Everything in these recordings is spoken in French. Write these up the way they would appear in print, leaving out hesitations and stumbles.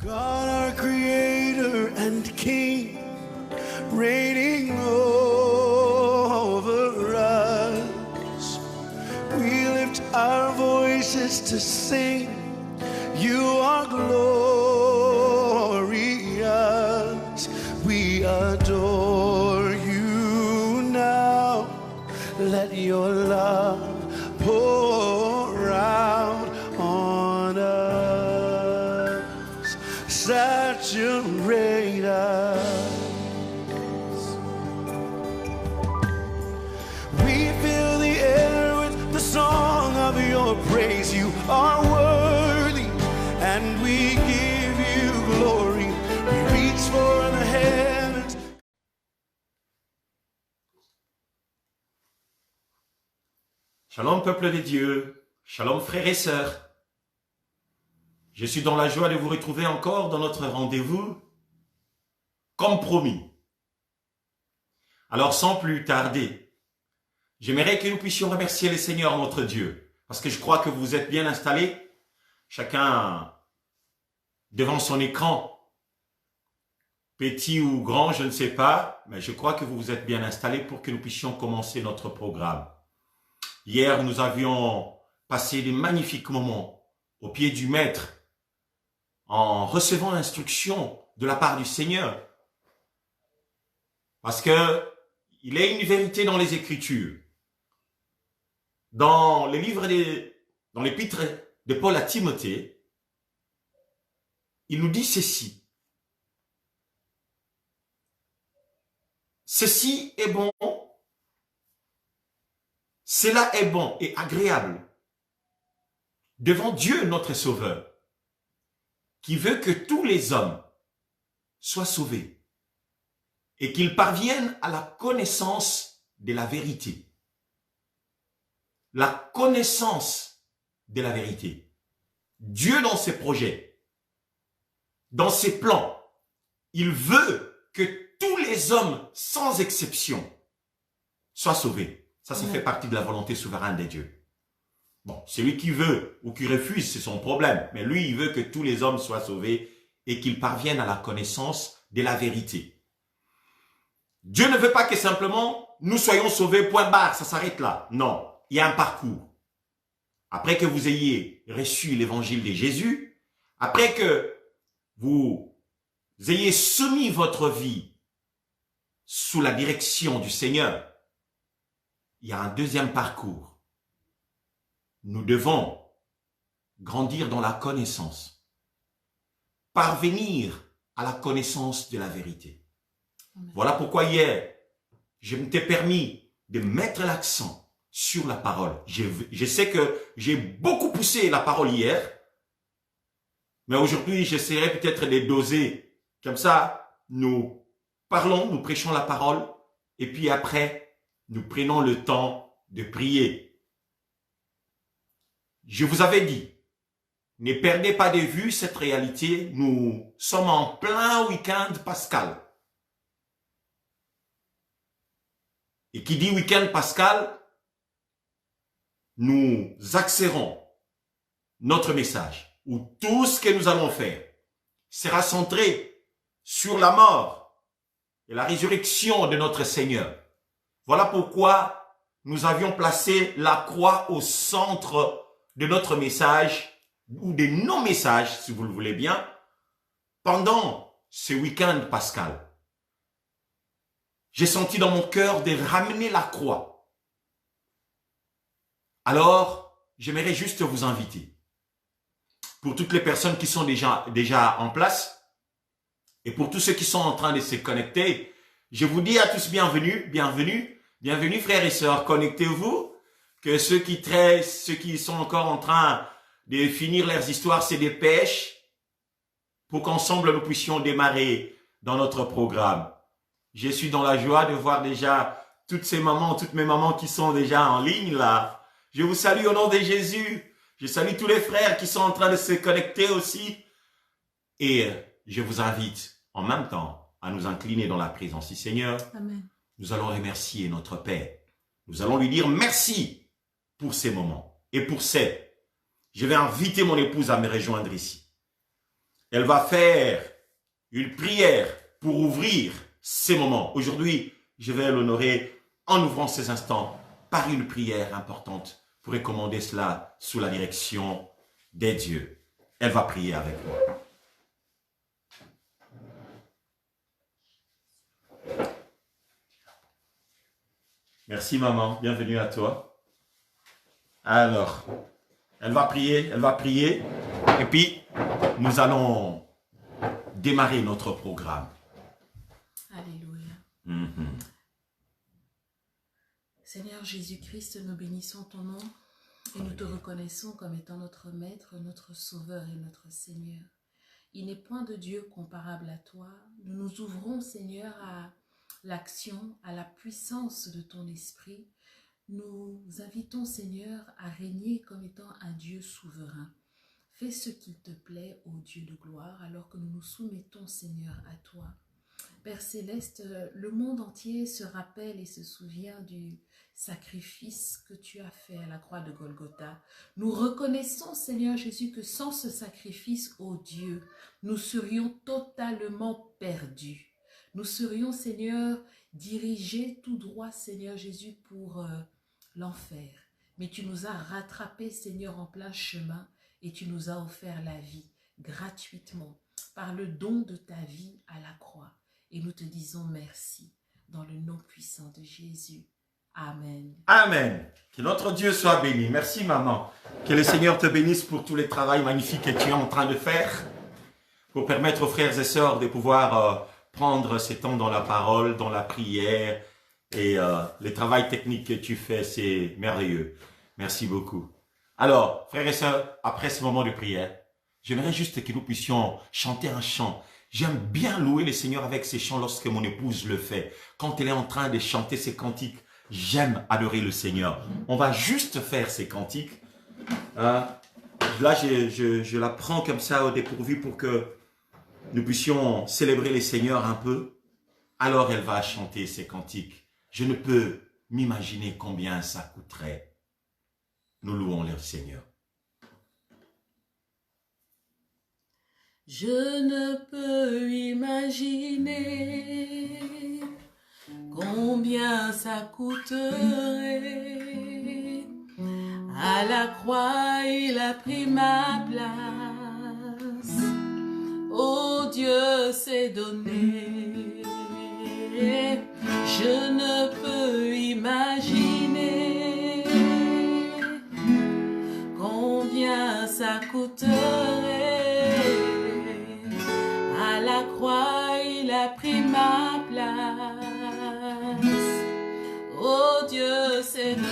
God, our Creator and King, reigning over us, we lift our voices to sing. You are glorious. We adore you now. Let your love pour out on us. Saturate us. We fill the air with the song of your praise. You are worthy, and we give you glory. We reach for the heavens. Shalom peuple de Dieu, shalom frères et sœurs. Je suis dans la joie de vous retrouver encore dans notre rendez-vous, comme promis. Alors sans plus tarder, j'aimerais que nous puissions remercier le Seigneur notre Dieu, parce que je crois que vous êtes bien installés, chacun devant son écran, petit ou grand, je ne sais pas, mais je crois que vous vous êtes bien installés pour que nous puissions commencer notre programme. Hier, nous avions passé des magnifiques moments au pied du Maître en recevant l'instruction de la part du Seigneur. Parce que il est une vérité dans les Écritures. Dans les livres dans l'épître de Paul à Timothée, il nous dit ceci. Ceci est bon. Cela est bon et agréable devant Dieu notre Sauveur, qui veut que tous les hommes soient sauvés et qu'ils parviennent à la connaissance de la vérité. La connaissance de la vérité. Dieu dans ses projets, dans ses plans, il veut que tous les hommes, sans exception, soient sauvés. Ça fait partie de la volonté souveraine de Dieu. Bon, celui qui veut ou qui refuse, c'est son problème. Mais lui, il veut que tous les hommes soient sauvés et qu'ils parviennent à la connaissance de la vérité. Dieu ne veut pas que simplement nous soyons sauvés, point barre, ça s'arrête là. Non, il y a un parcours. Après que vous ayez reçu l'évangile de Jésus, après que vous ayez soumis votre vie sous la direction du Seigneur, il y a un deuxième parcours. Nous devons grandir dans la connaissance, parvenir à la connaissance de la vérité. Amen. Voilà pourquoi hier, je m'étais permis de mettre l'accent sur la parole. Je sais que j'ai beaucoup poussé la parole hier, mais aujourd'hui, j'essaierai peut-être de doser. Comme ça, nous parlons, nous prêchons la parole, et puis après, nous prenons le temps de prier. Je vous avais dit, ne perdez pas de vue cette réalité. Nous sommes en plein week-end pascal. Et qui dit week-end pascal, nous axerons notre message, où tout ce que nous allons faire sera centré sur la mort et la résurrection de notre Seigneur. Voilà pourquoi nous avions placé la croix au centre de notre message, ou de nos messages, si vous le voulez bien, pendant ce week-end pascal. J'ai senti dans mon cœur de ramener la croix. Alors, j'aimerais juste vous inviter, pour toutes les personnes qui sont déjà en place, et pour tous ceux qui sont en train de se connecter, je vous dis à tous bienvenue, bienvenue, bienvenue frères et sœurs, connectez-vous, que ceux qui sont encore en train de finir leurs histoires se dépêchent, pour qu'ensemble nous puissions démarrer dans notre programme. Je suis dans la joie de voir déjà toutes mes mamans qui sont déjà en ligne là. Je vous salue au nom de Jésus. Je salue tous les frères qui sont en train de se connecter aussi. Et je vous invite en même temps à nous incliner dans la présence du Seigneur. Amen. Nous allons remercier notre Père. Nous allons lui dire merci pour ces moments. Et pour cette, je vais inviter mon épouse à me rejoindre ici. Elle va faire une prière pour ouvrir ces moments. Aujourd'hui, je vais l'honorer en ouvrant ces instants par une prière importante pour recommander cela sous la direction des dieux. Elle va prier avec moi. Merci maman, bienvenue à toi. Alors, elle va prier, et puis nous allons démarrer notre programme. Alléluia. Seigneur Jésus-Christ, nous bénissons ton nom et nous te reconnaissons comme étant notre Maître, notre Sauveur et notre Seigneur. Il n'est point de Dieu comparable à toi. Nous nous ouvrons, Seigneur, à l'action, à la puissance de ton esprit. Nous invitons, Seigneur, à régner comme étant un Dieu souverain. Fais ce qu'il te plaît, ô Dieu de gloire, alors que nous nous soumettons, Seigneur, à toi. Père Céleste, le monde entier se rappelle et se souvient du sacrifice que tu as fait à la croix de Golgotha. Nous reconnaissons, Seigneur Jésus, que sans ce sacrifice, ô Dieu, nous serions totalement perdus. Nous serions, Seigneur, dirigés tout droit, Seigneur Jésus, pour l'enfer. Mais tu nous as rattrapés, Seigneur, en plein chemin et tu nous as offert la vie gratuitement par le don de ta vie à la croix. Et nous te disons merci dans le nom puissant de Jésus. Amen. Amen. Que notre Dieu soit béni. Merci maman. Que le Seigneur te bénisse pour tout le travail magnifique que tu es en train de faire pour permettre aux frères et sœurs de pouvoir prendre ces temps dans la parole, dans la prière et le travail technique que tu fais, c'est merveilleux. Merci beaucoup. Alors, frères et sœurs, après ce moment de prière, j'aimerais juste que nous puissions chanter un chant. J'aime bien louer le Seigneur avec ces chants lorsque mon épouse le fait. Quand elle est en train de chanter ses cantiques, j'aime adorer le Seigneur. On va juste faire ces cantiques. Là, je la prends comme ça au dépourvu pour que nous puissions célébrer le Seigneur un peu. Alors elle va chanter ses cantiques. Je ne peux m'imaginer combien ça coûterait. Nous louons le Seigneur. Je ne peux imaginer combien ça coûterait. À la croix, il a pris ma place. Oh, Dieu s'est donné. Je ne peux imaginer combien ça coûterait. À la croix, il a pris ma place. Oh, Dieu s'est donné.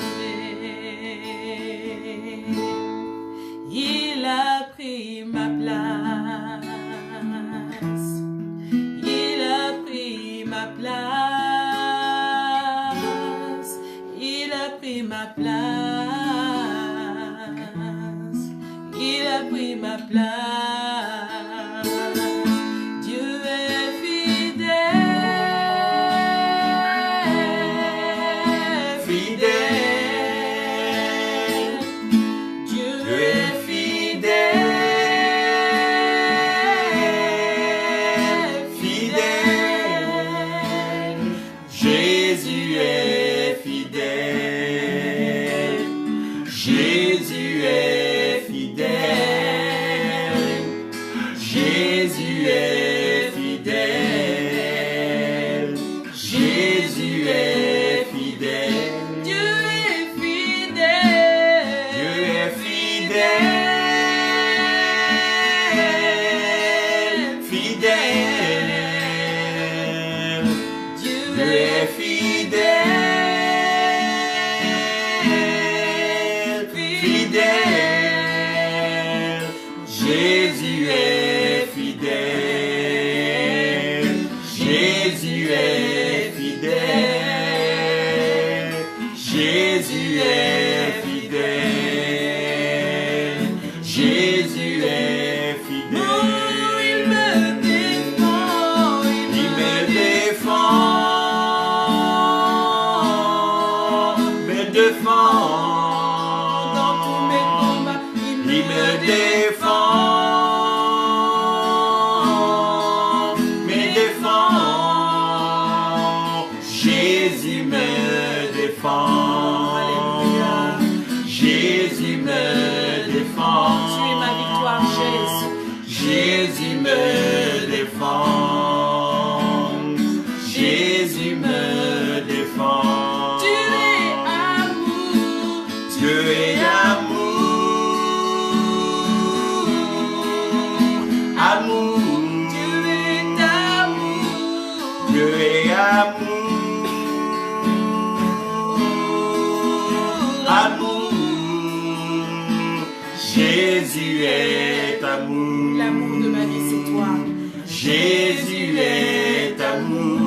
Il a pris ma place. Il a pris ma place. Il a pris ma place. Il a pris ma place. Jésus est fidèle. défend. Alléluia. Jésus me défend. Tu es ma victoire, Jésus. Jésus me défend. Jésus me défend. Tu es amour. Dieu est amour. Amour. Tu es amour. Dieu est amour. Amour. Jésus est amour. L'amour de ma vie, c'est toi. Jésus est amour.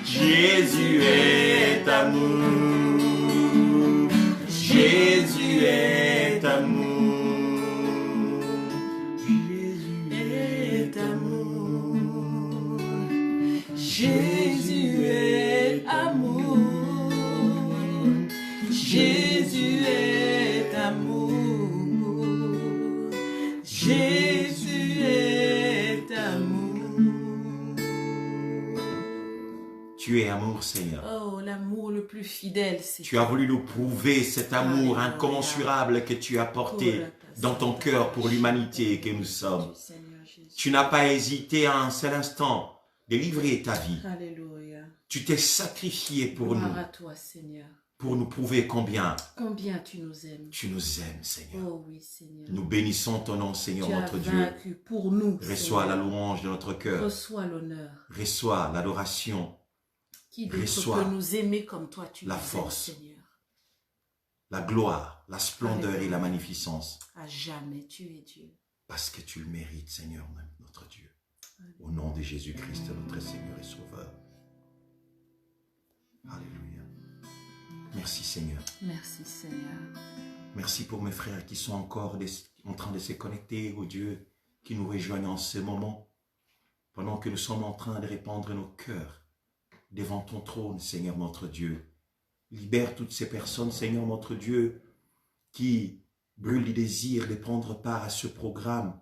Jésus est amour. Jésus est amour. Jésus est amour. Jésus est amour. Jésus est amour. Jésus est amour. Tu es amour, Seigneur. Oh, l'amour le plus fidèle, c'est Tu as voulu nous prouver cet amour Alléluia. incommensurable que tu as porté dans ton cœur pour l'humanité que nous sommes. Seigneur Jésus. Tu n'as pas hésité un seul instant de livrer ta vie. Alléluia. Tu t'es sacrifié pour nous, Gloire à toi, Seigneur. pour nous prouver combien Combien tu nous aimes. tu nous aimes, Seigneur. Oh oui, Seigneur. Nous bénissons ton nom, Seigneur, Tu as notre Dieu. vaincu pour nous. Reçois la Seigneur. louange de notre cœur. Reçois l'honneur. Reçois l'adoration, Qui d'autre Reçois peut nous aimer comme toi tu la nous aimes, force. Seigneur. la gloire, la splendeur et Alléluia. la magnificence. À jamais tu es Dieu. Parce que tu le mérites, Seigneur, notre Dieu. Au nom de Jésus-Christ, notre Seigneur et Sauveur. Alléluia. Merci, Seigneur. Merci Seigneur. Merci pour mes frères qui sont encore en train de se connecter au Dieu, qui nous rejoignent en ce moment, pendant que nous sommes en train de répandre nos cœurs devant ton trône, Seigneur notre Dieu. Libère toutes ces personnes, Seigneur notre Dieu, qui brûlent le désir de prendre part à ce programme,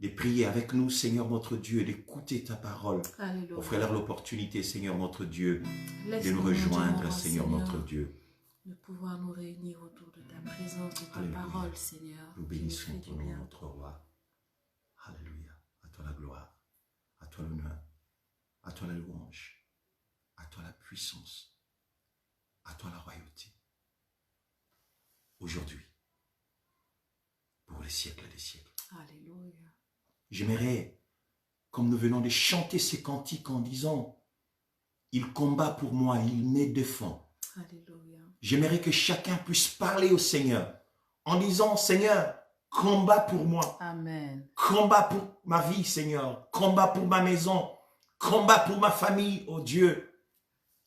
de prier avec nous, Seigneur notre Dieu, d'écouter ta parole. Alléluia. Offre-leur l'opportunité, Seigneur notre Dieu, de Laisse-nous, nous mon Dieu, rejoindre, mon Seigneur notre Dieu. de pouvoir nous réunir autour de ta présence, de ta Alléluia. parole, Seigneur. Nous qui nous bénissons fait ton du nom, bien. notre roi. Alléluia. À toi la gloire, à toi l'honneur, à toi la louange, à toi la puissance, à toi la royauté. Aujourd'hui, pour les siècles des siècles. Alléluia. J'aimerais, comme nous venons de chanter ces cantiques en disant, il combat pour moi, il me défend. Alléluia. J'aimerais que chacun puisse parler au Seigneur en disant, Seigneur, combat pour moi. Amen. Combat pour ma vie, Seigneur. Combat pour ma maison. Combat pour ma famille, oh Dieu.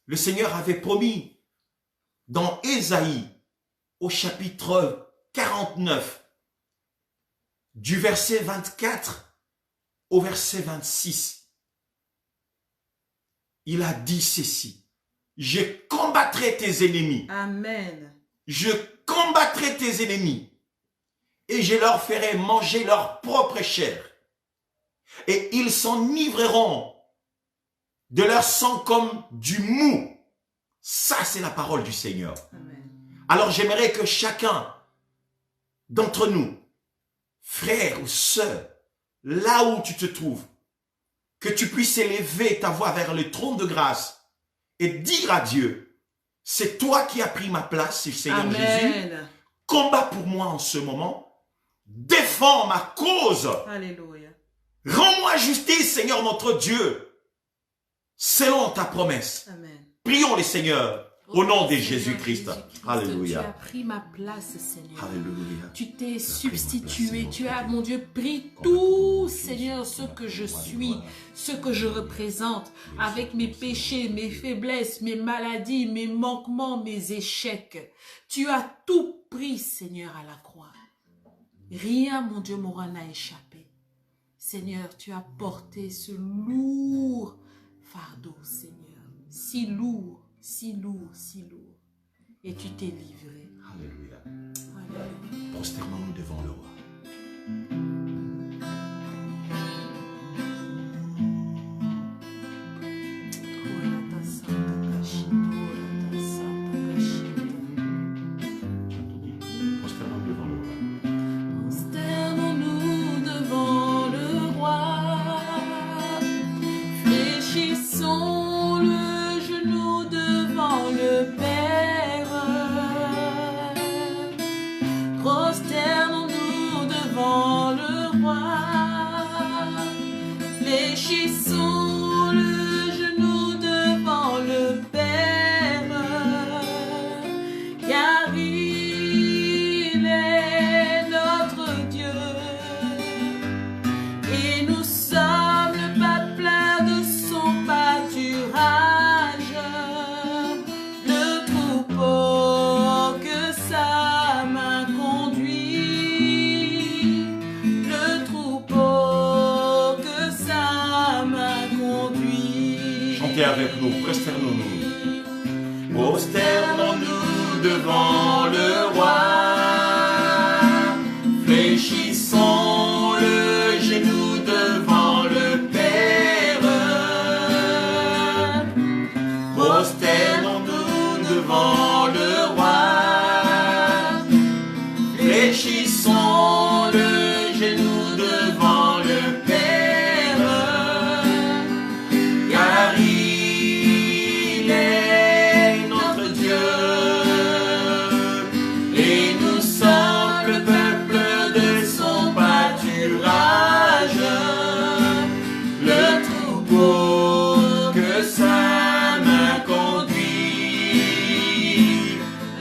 Le Seigneur avait promis dans Ésaïe, au chapitre 49, du verset 24 au verset 26. Il a dit ceci. Je combattrai tes ennemis. Amen. Je combattrai tes ennemis et je leur ferai manger leur propre chair. Et ils s'enivreront de leur sang comme du mou. Ça, c'est la parole du Seigneur. Amen. Alors, j'aimerais que chacun d'entre nous, frère ou sœur, là où tu te trouves, que tu puisses élever ta voix vers le trône de grâce et dire à Dieu, c'est toi qui as pris ma place, Seigneur Jésus. Amen. Combat pour moi en ce moment. Défends ma cause. Alléluia. Rends-moi justice, Seigneur notre Dieu, selon ta promesse. Amen. Prions les seigneurs au nom de Seigneur Jésus-Christ. Jésus-Christ, Alléluia. Tu as pris ma place, Seigneur. Alléluia. Tu t'es pris ma substitué, place, tu Seigneur. as, mon Dieu, pris Combat tout, pour moi, Seigneur, Jésus. ce que je Combat pour suis, moi. ce que je représente, avec mes péchés, mes faiblesses, mes maladies, mes manquements, mes échecs. Tu as tout pris, Seigneur, à la croix. Rien, mon Dieu, m'aura n'a échappé. Seigneur, tu as porté ce lourd fardeau, Seigneur. Si lourd, si lourd, si lourd. Et tu t'es livré. Alléluia. Alléluia. Prosternons-nous devant le roi. Fléchissons le genou devant le Père, car il est notre Dieu. Et nous sommes le peuple de son pâturage, le troupeau que sa main conduit, le troupeau que sa main conduit. Chantez avec nous, prosternons-nous. Prosternons-nous devant le roi, fléchissons le genou devant le Père. Prosternons-nous devant le roi, fléchissons le genou devant le Père, car il est notre Dieu, et nous sommes le peuple de son pâturage, le troupeau que sa main conduit,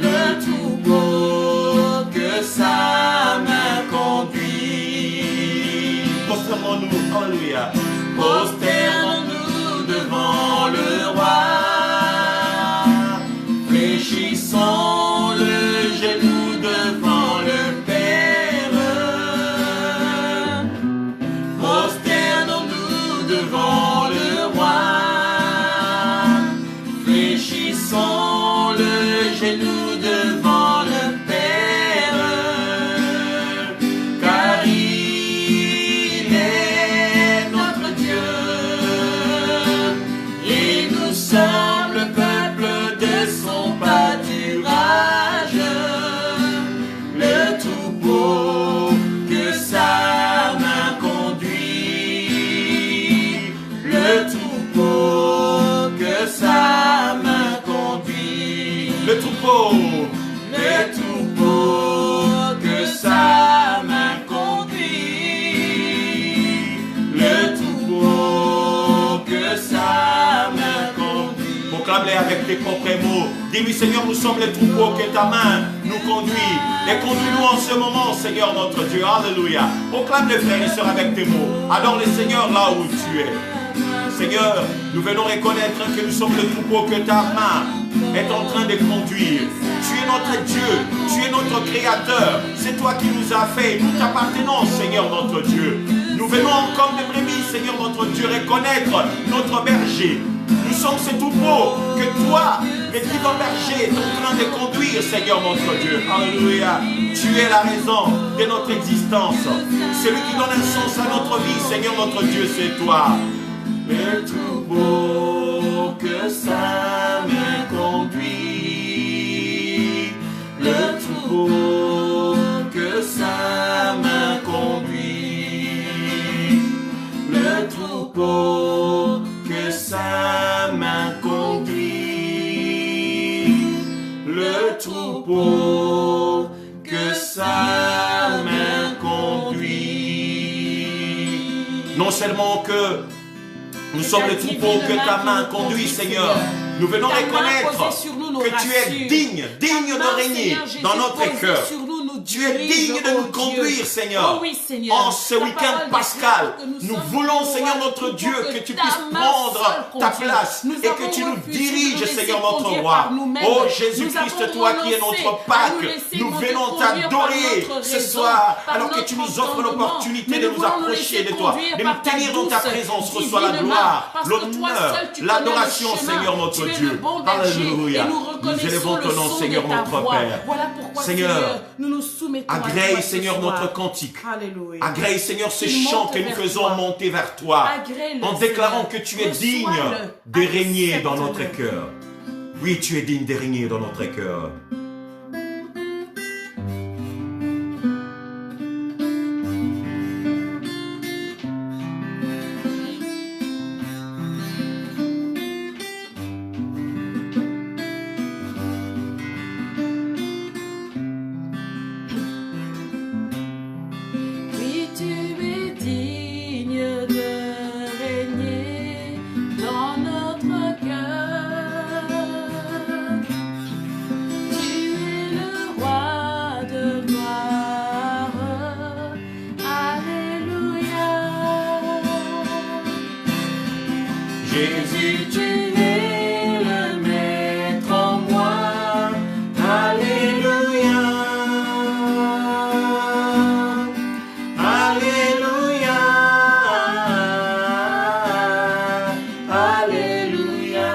le troupeau que sa main conduit. Prosternons-nous, alléluia. Prosternons-nous devant le roi, fléchissons le genou devant le Père. Prosternons-nous devant le roi, fléchissons le genou devant le Père, car il est notre Dieu, et nous sommes le peuple de son pâturage, le troupeau que sa main conduit, le troupeau que sa main conduit, le troupeau que sa main conduit, le troupeau que sa main conduit. Proclame-les avec tes propres mots. Dis-lui, Seigneur, nous sommes les troupeaux que ta main nous conduit. Et conduis-nous en ce moment, Seigneur notre Dieu. Alléluia. Proclame les frères et sœurs avec tes mots. Adore le Seigneur là où tu es. Seigneur, nous venons reconnaître que nous sommes le troupeau que ta main est en train de conduire. Tu es notre Dieu, tu es notre Créateur. C'est toi qui nous as fait. Nous t'appartenons, Seigneur notre Dieu. Nous venons comme des brebis, Seigneur notre Dieu, reconnaître notre berger. Nous sommes ce troupeau que toi, le divin berger, est en train de conduire, Seigneur notre Dieu. Alléluia. Tu es la raison de notre existence. Celui qui donne un sens à notre vie, Seigneur notre Dieu, c'est toi. Le troupeau que sa main conduit, le troupeau que sa main conduit, le troupeau que sa main conduit, le troupeau que sa main conduit. Non seulement que nous sommes le troupeau que ta main conduit, Seigneur. Nous venons reconnaître que tu es digne de régner dans notre cœur. Tu es digne de nous conduire, Seigneur. Oh oui, Seigneur. En ce week-end pascal, nous voulons, Seigneur notre Dieu, que tu puisses prendre ta place et que tu nous diriges, Seigneur notre roi. Oh Jésus-Christ, toi qui es notre Pâque, nous venons t'adorer ce soir, alors que tu nous offres l'opportunité de nous approcher de toi, de nous tenir dans ta présence. Reçois la gloire, l'honneur, l'adoration, Seigneur notre Dieu. Alléluia. Nous élevons ton nom, Seigneur notre Père. Seigneur, agrée, Seigneur, notre cantique. Alléluia. Agrée, Seigneur, ce chant que nous faisons monter vers toi, en déclarant que tu es digne de régner dans notre cœur. Oui, tu es digne de régner dans notre cœur. Oui, tu es digne de régner. Jésus, tu es le maître en moi. Alléluia. Alléluia. Alléluia.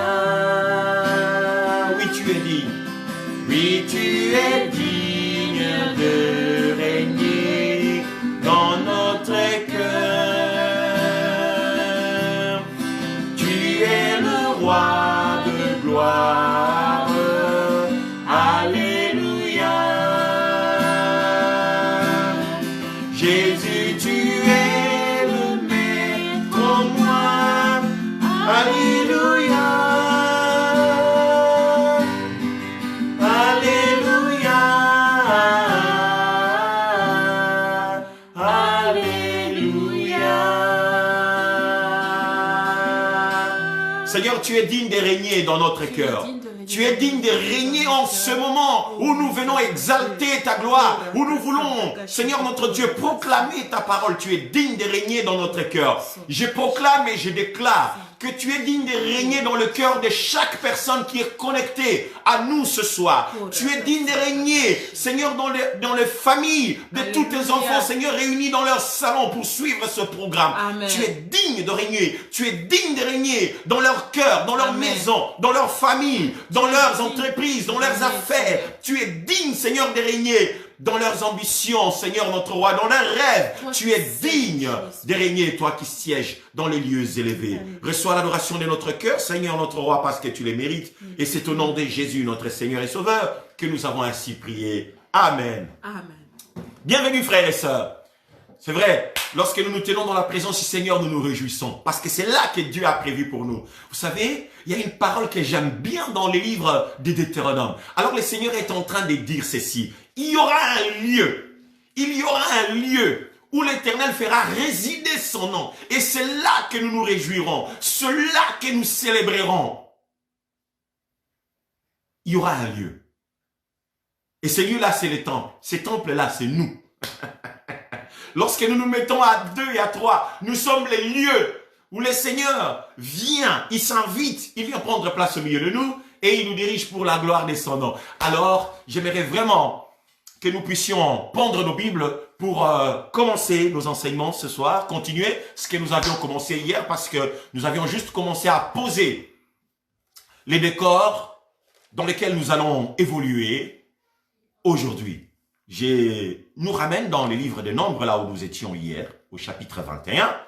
Oui, tu es digne. Oui, tu es digne de régner dans notre cœur. Tu es le roi de gloire. Alléluia. Jésus, tu es le maître en moi. Alléluia. Alléluia. Alléluia. Seigneur, tu es digne de régner dans notre cœur. Tu es digne de régner en ce moment où nous venons exalter ta gloire, où nous voulons, Seigneur notre Dieu, proclamer ta parole. Tu es digne de régner dans notre cœur. Je proclame et je déclare que tu es digne de régner dans le cœur de chaque personne qui est connectée à nous ce soir. Tu es digne de régner, Seigneur, dans les familles de tous tes enfants, Seigneur, réunis dans leur salon pour suivre ce programme. Amen. Tu es digne de régner. Tu es digne de régner dans leur cœur, dans leur maison, dans leur famille, dans leurs entreprises, dans leurs affaires. Tu es digne, Seigneur, de régner dans leurs ambitions, Seigneur notre roi, dans leurs rêves. Tu es digne de régner, toi qui sièges dans les lieux élevés. Reçois l'adoration de notre cœur, Seigneur notre roi, parce que tu les mérites. Et c'est au nom de Jésus, notre Seigneur et Sauveur, que nous avons ainsi prié. Amen. Amen. Bienvenue, frères et sœurs. C'est vrai, lorsque nous nous tenons dans la présence du Seigneur, nous nous réjouissons. Parce que c'est là que Dieu a prévu pour nous. Vous savez, il y a une parole que j'aime bien dans les livres des Deutéronome. Alors le Seigneur est en train de dire ceci. Il y aura un lieu. Il y aura un lieu où l'Éternel fera résider son nom. Et c'est là que nous nous réjouirons. C'est là que nous célébrerons. Il y aura un lieu. Et ce lieu-là, c'est le temple. Ce temple-là, c'est nous. Lorsque nous nous mettons à 2 et à 3, nous sommes les lieux où le Seigneur vient, il s'invite, il vient prendre place au milieu de nous et il nous dirige pour la gloire de son nom. Alors, j'aimerais vraiment que nous puissions prendre nos Bibles pour commencer nos enseignements ce soir, continuer ce que nous avions commencé hier parce que nous avions juste commencé à poser les décors dans lesquels nous allons évoluer aujourd'hui. Nous ramène dans les livres des Nombres, là où nous étions hier, au chapitre 21.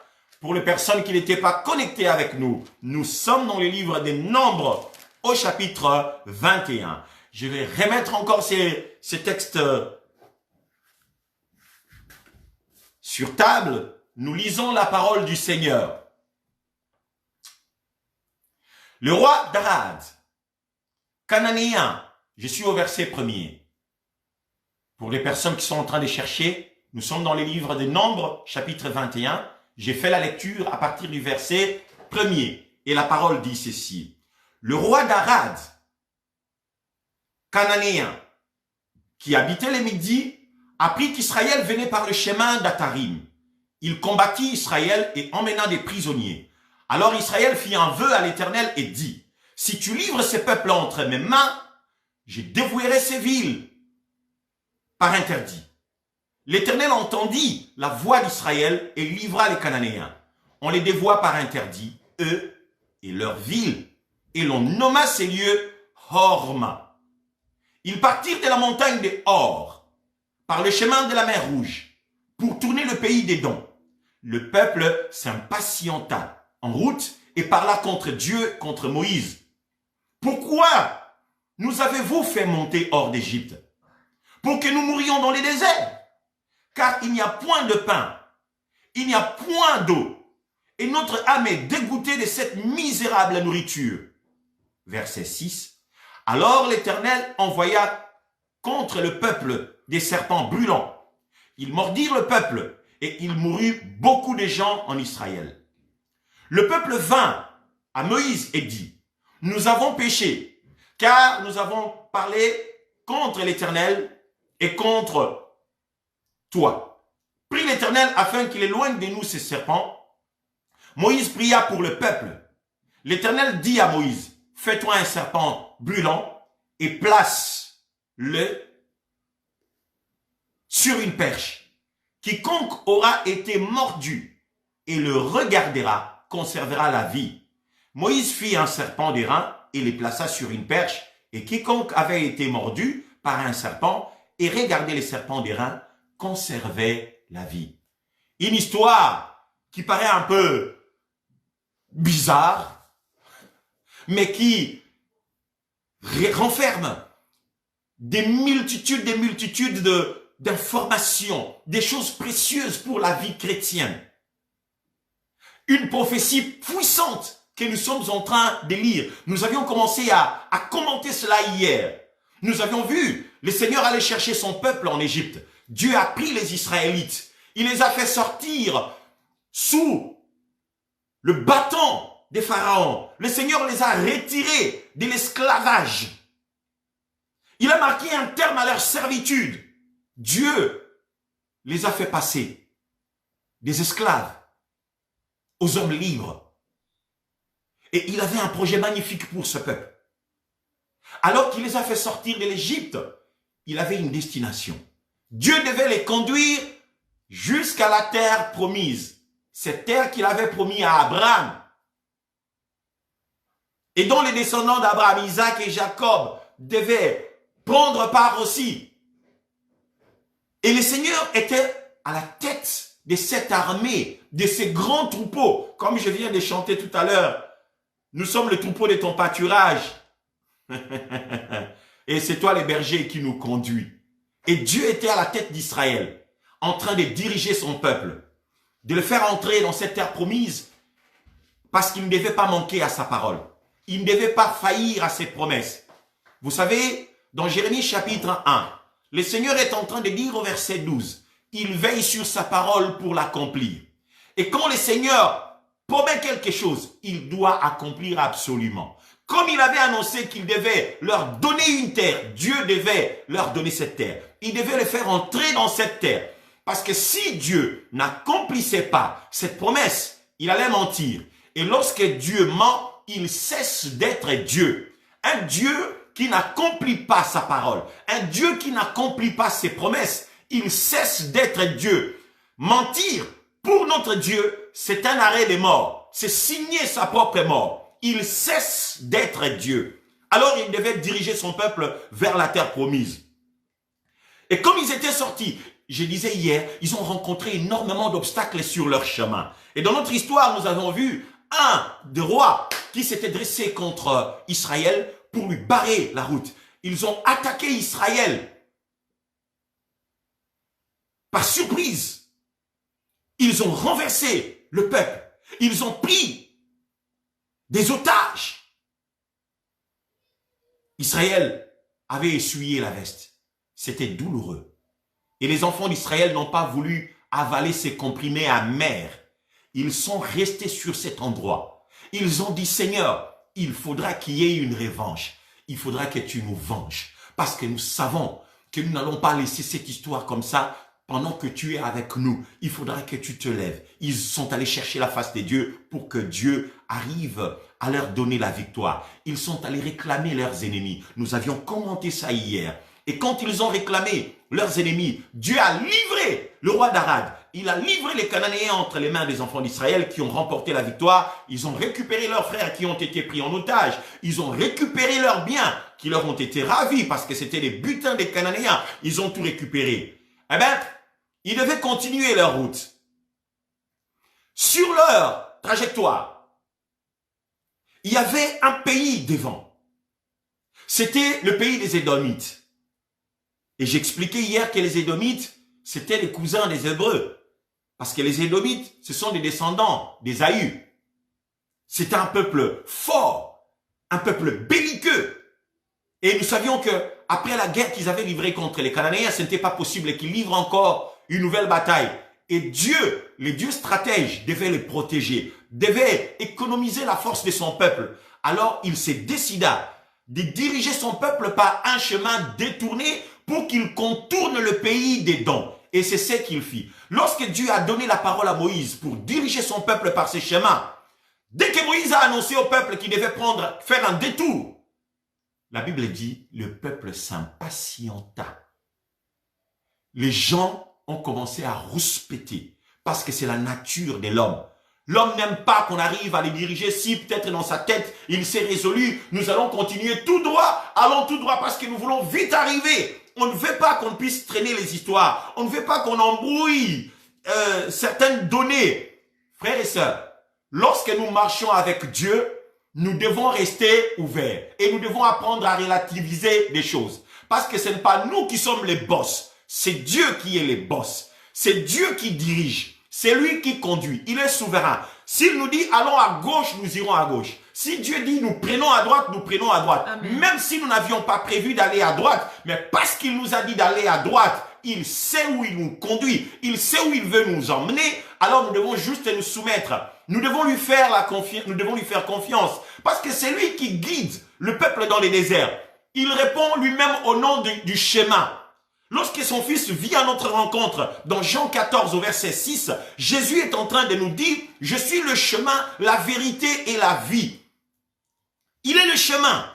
Pour les personnes qui n'étaient pas connectées avec nous, nous sommes dans les livres des Nombres, au chapitre 21. Je vais remettre encore ces textes sur table. Nous lisons la parole du Seigneur. Le roi d'Arad, cananéen, je suis au verset 1er. Pour les personnes qui sont en train de chercher, nous sommes dans les livres des Nombres, chapitre 21. J'ai fait la lecture à partir du verset 1er. Et la parole dit ceci. Le roi d'Arad, cananéen, qui habitait les Midi, apprit qu'Israël venait par le chemin d'Atarim. Il combattit Israël et emmena des prisonniers. Alors Israël fit un vœu à l'Éternel et dit, « Si tu livres ces peuples entre mes mains, je dévouerai ces villes par interdit. » L'Éternel entendit la voix d'Israël et livra les Cananéens. On les dévoua par interdit, eux et leurs villes, et l'on nomma ces lieux Horma. Ils partirent de la montagne de Hor, par le chemin de la mer Rouge, pour tourner le pays d'Édom. Le peuple s'impatienta en route et parla contre Dieu, contre Moïse. « Pourquoi nous avez-vous fait monter hors d'Égypte? Pour que nous mourions dans les déserts? Car il n'y a point de pain, il n'y a point d'eau, et notre âme est dégoûtée de cette misérable nourriture. » Verset 6. Alors l'Éternel envoya contre le peuple des serpents brûlants. Ils mordirent le peuple, et il mourut beaucoup de gens en Israël. Le peuple vint à Moïse et dit, « Nous avons péché, car nous avons parlé contre l'Éternel et contre toi. Prie l'Éternel afin qu'il éloigne de nous ces serpents. » Moïse pria pour le peuple. l'Éternel dit à Moïse, fais-toi un serpent brûlant et place-le sur une perche. Quiconque aura été mordu et le regardera conservera la vie. Moïse fit un serpent d'airain et les plaça sur une perche, et quiconque avait été mordu par un serpent et regardait les serpents d'airain conservait la vie. Une histoire qui paraît un peu bizarre, mais qui renferme des multitudes d'informations, des choses précieuses pour la vie chrétienne. Une prophétie puissante que nous sommes en train de lire. Nous avions commencé à commenter cela hier. Nous avions vu le Seigneur aller chercher son peuple en Égypte. Dieu a pris les Israélites. Il les a fait sortir sous le bâton des pharaons. Le Seigneur les a retirés de l'esclavage. Il a marqué un terme à leur servitude. Dieu les a fait passer des esclaves aux hommes libres. Et il avait un projet magnifique pour ce peuple. Alors qu'il les a fait sortir de l'Égypte, il avait une destination. Dieu devait les conduire jusqu'à la terre promise. Cette terre qu'il avait promis à Abraham. Et dont les descendants d'Abraham, Isaac et Jacob devaient prendre part aussi. Et le Seigneur était à la tête de cette armée, de ces grands troupeaux. Comme je viens de chanter tout à l'heure, nous sommes le troupeau de ton pâturage. Et c'est toi les bergers qui nous conduis. Et Dieu était à la tête d'Israël, en train de diriger son peuple, de le faire entrer dans cette terre promise, parce qu'il ne devait pas manquer à sa parole. Il ne devait pas faillir à ses promesses. Vous savez, dans Jérémie chapitre 1, le Seigneur est en train de dire au verset 12, il veille sur sa parole pour l'accomplir. Et quand le Seigneur promet quelque chose, il doit accomplir absolument. Comme il avait annoncé qu'il devait leur donner une terre, Dieu devait leur donner cette terre. Il devait les faire entrer dans cette terre. Parce que si Dieu n'accomplissait pas cette promesse, il allait mentir. Et lorsque Dieu ment, il cesse d'être Dieu. Un Dieu qui n'accomplit pas sa parole, un Dieu qui n'accomplit pas ses promesses, il cesse d'être Dieu. Mentir, pour notre Dieu, c'est un arrêt de mort. C'est signer sa propre mort. Il cesse d'être Dieu. Alors il devait diriger son peuple vers la terre promise. Et comme ils étaient sortis, je disais hier, ils ont rencontré énormément d'obstacles sur leur chemin. Et dans notre histoire, nous avons vu un des rois qui s'était dressé contre Israël pour lui barrer la route. Ils ont attaqué Israël par surprise. Ils ont renversé le peuple. Ils ont pris des otages. Israël avait essuyé la veste. C'était douloureux. Et les enfants d'Israël n'ont pas voulu avaler ces comprimés amers. Ils sont restés sur cet endroit. Ils ont dit, Seigneur, il faudra qu'il y ait une revanche. Il faudra que tu nous venges. Parce que nous savons que nous n'allons pas laisser cette histoire comme ça pendant que tu es avec nous. Il faudra que tu te lèves. Ils sont allés chercher la face de Dieu pour que Dieu arrive à leur donner la victoire. Ils sont allés réclamer leurs ennemis. Nous avions commenté ça hier. Et quand ils ont réclamé leurs ennemis, Dieu a livré le roi d'Arad. Il a livré les Cananéens entre les mains des enfants d'Israël qui ont remporté la victoire. Ils ont récupéré leurs frères qui ont été pris en otage. Ils ont récupéré leurs biens qui leur ont été ravis parce que c'était les butins des Cananéens. Ils ont tout récupéré. Eh bien, ils devaient continuer leur route. Sur leur trajectoire, il y avait un pays devant. C'était le pays des Édomites. Et j'expliquais hier que les Édomites, c'était les cousins des Hébreux. Parce que les Édomites, ce sont des descendants d'Ésaü. C'était un peuple fort, un peuple belliqueux. Et nous savions que après la guerre qu'ils avaient livrée contre les Cananéens, ce n'était pas possible qu'ils livrent encore une nouvelle bataille. Et Dieu, le Dieu stratège, devait les protéger, devait économiser la force de son peuple. Alors il se décida de diriger son peuple par un chemin détourné pour qu'il contourne le pays d'Édom. Et c'est ce qu'il fit. Lorsque Dieu a donné la parole à Moïse pour diriger son peuple par ces chemins, Dès que Moïse a annoncé au peuple qu'il devait faire un détour, la Bible dit, le peuple s'impatienta. Les gens ont commencé à rouspéter parce que c'est la nature de l'homme. L'homme n'aime pas qu'on arrive à les diriger. Si peut-être dans sa tête, il s'est résolu, nous allons continuer tout droit, allons tout droit parce que nous voulons vite arriver. On ne veut pas qu'on puisse traîner les histoires. On ne veut pas qu'on embrouille certaines données. Frères et sœurs, lorsque nous marchons avec Dieu, nous devons rester ouverts et nous devons apprendre à relativiser des choses. Parce que ce n'est pas nous qui sommes les boss, c'est Dieu qui est les boss. C'est Dieu qui dirige, c'est lui qui conduit, il est souverain. S'il nous dit allons à gauche, nous irons à gauche. Si Dieu dit nous prenons à droite, nous prenons à droite. Amen. Même si nous n'avions pas prévu d'aller à droite, mais parce qu'il nous a dit d'aller à droite, il sait où il nous conduit, il sait où il veut nous emmener, alors nous devons juste nous soumettre. Nous devons lui faire confiance parce que c'est lui qui guide le peuple dans les déserts. Il répond lui-même au nom du chemin. Lorsque son fils vient à notre rencontre, dans Jean 14 au verset 6, Jésus est en train de nous dire, je suis le chemin, la vérité et la vie. Il est le chemin.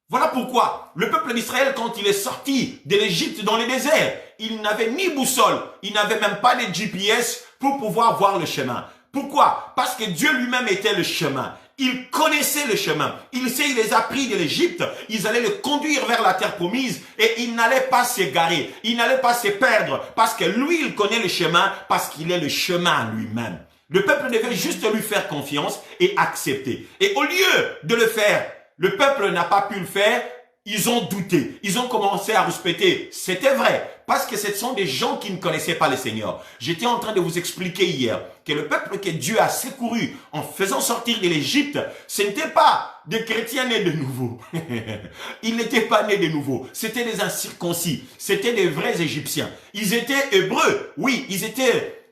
Voilà pourquoi le peuple d'Israël, quand il est sorti de l'Égypte dans les déserts, il n'avait ni boussole, il n'avait même pas de GPS pour pouvoir voir le chemin. Pourquoi? Parce que Dieu lui-même était le chemin. Il connaissait le chemin. Il les a pris de l'Égypte. Ils allaient le conduire vers la terre promise et il n'allait pas s'égarer. Il n'allait pas se perdre parce que lui, il connaît le chemin parce qu'il est le chemin lui-même. Le peuple devait juste lui faire confiance et accepter. Et au lieu de le faire, le peuple n'a pas pu le faire. Ils ont douté. Ils ont commencé à respecter. C'était vrai. Parce que ce sont des gens qui ne connaissaient pas le Seigneur. J'étais en train de vous expliquer hier que le peuple que Dieu a secouru en faisant sortir de l'Égypte, ce n'était pas des chrétiens nés de nouveau. Ils n'étaient pas nés de nouveau. C'était des incirconcis. C'était des vrais Égyptiens. Ils étaient hébreux. Oui. Ils étaient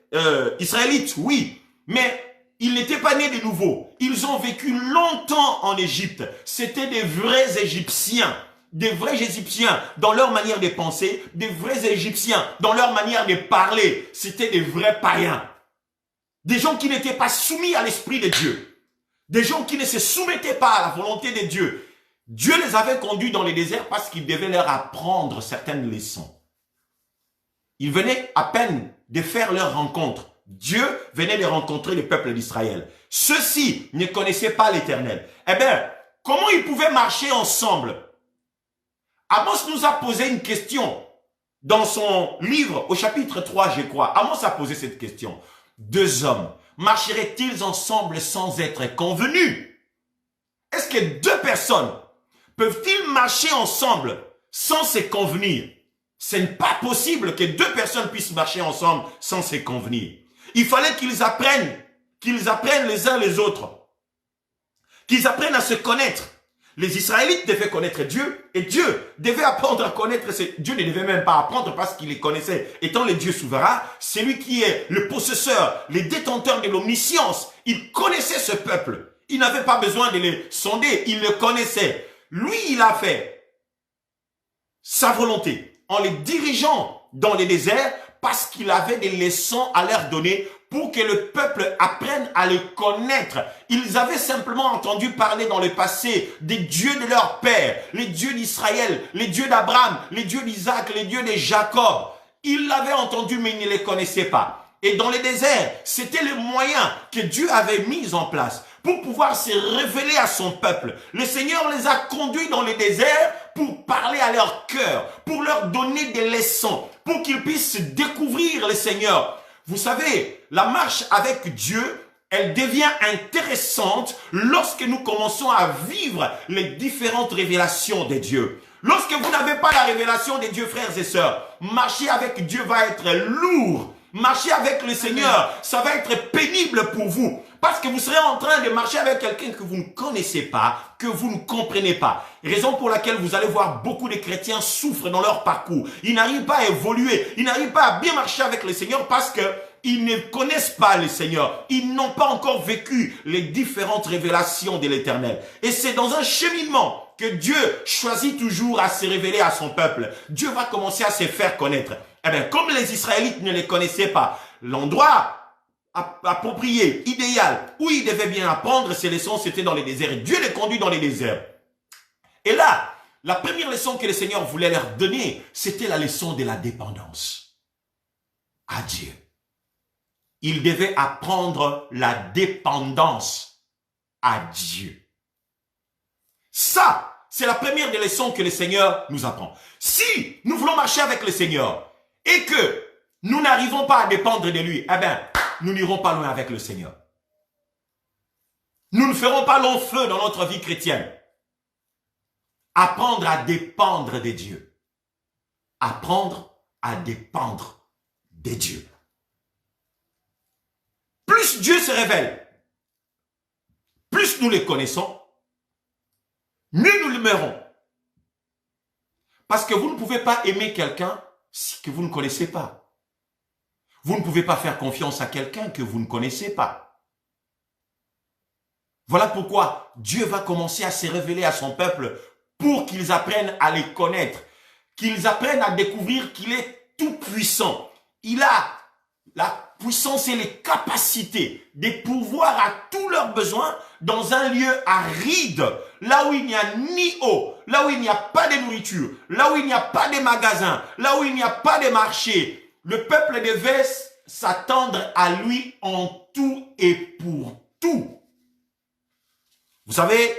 israélites. Oui. Mais ils n'étaient pas nés de nouveau. Ils ont vécu longtemps en Égypte. C'était des vrais Égyptiens. Des vrais Égyptiens dans leur manière de penser. Des vrais Égyptiens dans leur manière de parler. C'était des vrais païens. Des gens qui n'étaient pas soumis à l'esprit de Dieu. Des gens qui ne se soumettaient pas à la volonté de Dieu. Dieu les avait conduits dans les déserts parce qu'il devait leur apprendre certaines leçons. Ils venaient à peine de faire leur rencontre. Dieu venait de rencontrer le peuple d'Israël. Ceux-ci ne connaissaient pas l'Éternel. Eh bien, comment ils pouvaient marcher ensemble? Amos nous a posé une question dans son livre, au chapitre 3, je crois. Amos a posé cette question. Deux hommes marcheraient-ils ensemble sans être convenus? Est-ce que deux personnes peuvent-ils marcher ensemble sans se convenir? Ce n'est pas possible que deux personnes puissent marcher ensemble sans se convenir. Il fallait qu'ils apprennent les uns les autres. Qu'ils apprennent à se connaître. Les Israélites devaient connaître Dieu et Dieu devait apprendre à connaître. Dieu ne devait même pas apprendre parce qu'il les connaissait. Étant le Dieu souverain, c'est lui qui est le possesseur, le détenteur de l'omniscience. Il connaissait ce peuple. Il n'avait pas besoin de les sonder. Il le connaissait. Lui, il a fait sa volonté en les dirigeant dans les déserts parce qu'il avait des leçons à leur donner pour que le peuple apprenne à le connaître. Ils avaient simplement entendu parler dans le passé des dieux de leur père, les dieux d'Israël, les dieux d'Abraham, les dieux d'Isaac, les dieux de Jacob. Ils l'avaient entendu mais ils ne les connaissaient pas. Et dans les déserts, c'était le moyen que Dieu avait mis en place pour pouvoir se révéler à son peuple. Le Seigneur les a conduits dans les déserts pour parler à leur cœur, pour leur donner des leçons, pour qu'ils puissent découvrir le Seigneur. Vous savez, la marche avec Dieu, elle devient intéressante lorsque nous commençons à vivre les différentes révélations de Dieu. Lorsque vous n'avez pas la révélation de Dieu, frères et sœurs, marcher avec Dieu va être lourd. Marcher avec le Seigneur, ça va être pénible pour vous. Parce que vous serez en train de marcher avec quelqu'un que vous ne connaissez pas, que vous ne comprenez pas. Raison pour laquelle vous allez voir beaucoup de chrétiens souffrent dans leur parcours. Ils n'arrivent pas à évoluer. Ils n'arrivent pas à bien marcher avec le Seigneur parce que ils ne connaissent pas le Seigneur. Ils n'ont pas encore vécu les différentes révélations de l'Éternel. Et c'est dans un cheminement que Dieu choisit toujours à se révéler à son peuple. Dieu va commencer à se faire connaître. Eh bien, comme les Israélites ne les connaissaient pas, l'endroit approprié, idéal, où il devait bien apprendre ces leçons, c'était dans les déserts. Et Dieu les conduit dans les déserts. Et là, la première leçon que le Seigneur voulait leur donner, c'était la leçon de la dépendance à Dieu. Ils devaient apprendre la dépendance à Dieu. Ça, c'est la première des leçons que le Seigneur nous apprend. Si nous voulons marcher avec le Seigneur et que nous n'arrivons pas à dépendre de lui, eh bien, nous n'irons pas loin avec le Seigneur. Nous ne ferons pas long feu dans notre vie chrétienne. Apprendre à dépendre de Dieu. Apprendre à dépendre de Dieu. Plus Dieu se révèle, plus nous les connaissons, mieux nous l'aimerons. Parce que vous ne pouvez pas aimer quelqu'un que vous ne connaissez pas. Vous ne pouvez pas faire confiance à quelqu'un que vous ne connaissez pas. Voilà pourquoi Dieu va commencer à se révéler à son peuple pour qu'ils apprennent à les connaître, qu'ils apprennent à découvrir qu'il est tout puissant. Il a la puissance et les capacités de pourvoir à tous leurs besoins dans un lieu aride, là où il n'y a ni eau, là où il n'y a pas de nourriture, là où il n'y a pas de magasins, là où il n'y a pas de marché. Le peuple devait s'attendre à lui en tout et pour tout. Vous savez,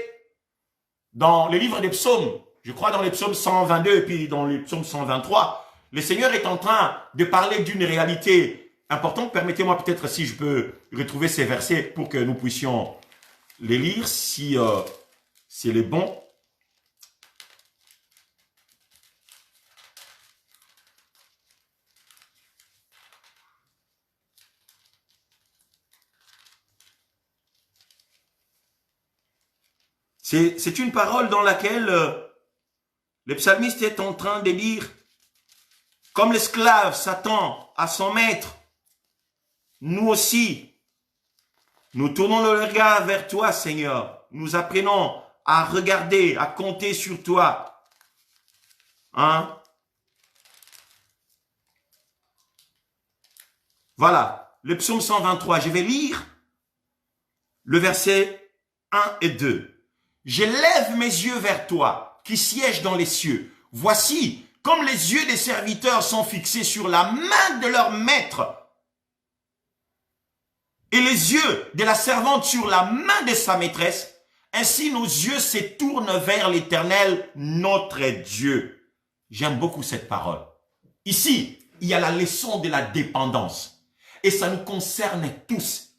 dans les livres des psaumes, je crois dans les psaumes 122 et puis dans les psaumes 123, le Seigneur est en train de parler d'une réalité importante. Permettez-moi peut-être si je peux retrouver ces versets pour que nous puissions les lire, si c'est les bons. C'est une parole dans laquelle le psalmiste est en train de dire, comme l'esclave s'attend à son maître, nous aussi, nous tournons le regard vers toi, Seigneur. Nous apprenons à regarder, à compter sur toi. Hein? Voilà, le psaume 123, je vais lire le verset 1 et 2. Je lève mes yeux vers toi, qui sièges dans les cieux. Voici, comme les yeux des serviteurs sont fixés sur la main de leur maître, et les yeux de la servante sur la main de sa maîtresse, ainsi nos yeux se tournent vers l'Éternel, notre Dieu. J'aime beaucoup cette parole. Ici, il y a la leçon de la dépendance. Et ça nous concerne tous.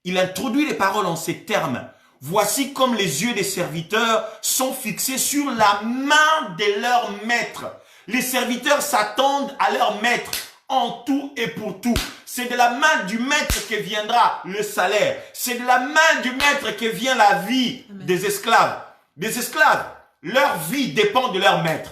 Il introduit les paroles en ces termes. Voici comme les yeux des serviteurs sont fixés sur la main de leur maître. Les serviteurs s'attendent à leur maître en tout et pour tout. C'est de la main du maître que viendra le salaire. C'est de la main du maître que vient la vie des esclaves. Des esclaves, leur vie dépend de leur maître.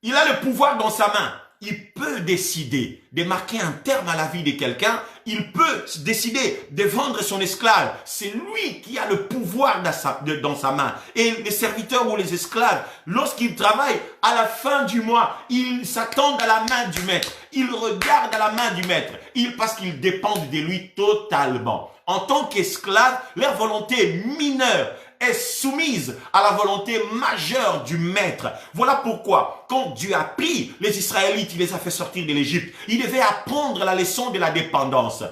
Il a le pouvoir dans sa main. Il peut décider de marquer un terme à la vie de quelqu'un. Il peut décider de vendre son esclave. C'est lui qui a le pouvoir dans sa main. Et les serviteurs ou les esclaves, lorsqu'ils travaillent, à la fin du mois, ils s'attendent à la main du maître. Ils regardent à la main du maître. Parce qu'ils dépendent de lui totalement. En tant qu'esclaves, leur volonté mineure est soumise à la volonté majeure du maître. Voilà pourquoi, quand Dieu a pris les Israélites, il les a fait sortir de l'Égypte, il devait apprendre la leçon de la dépendance.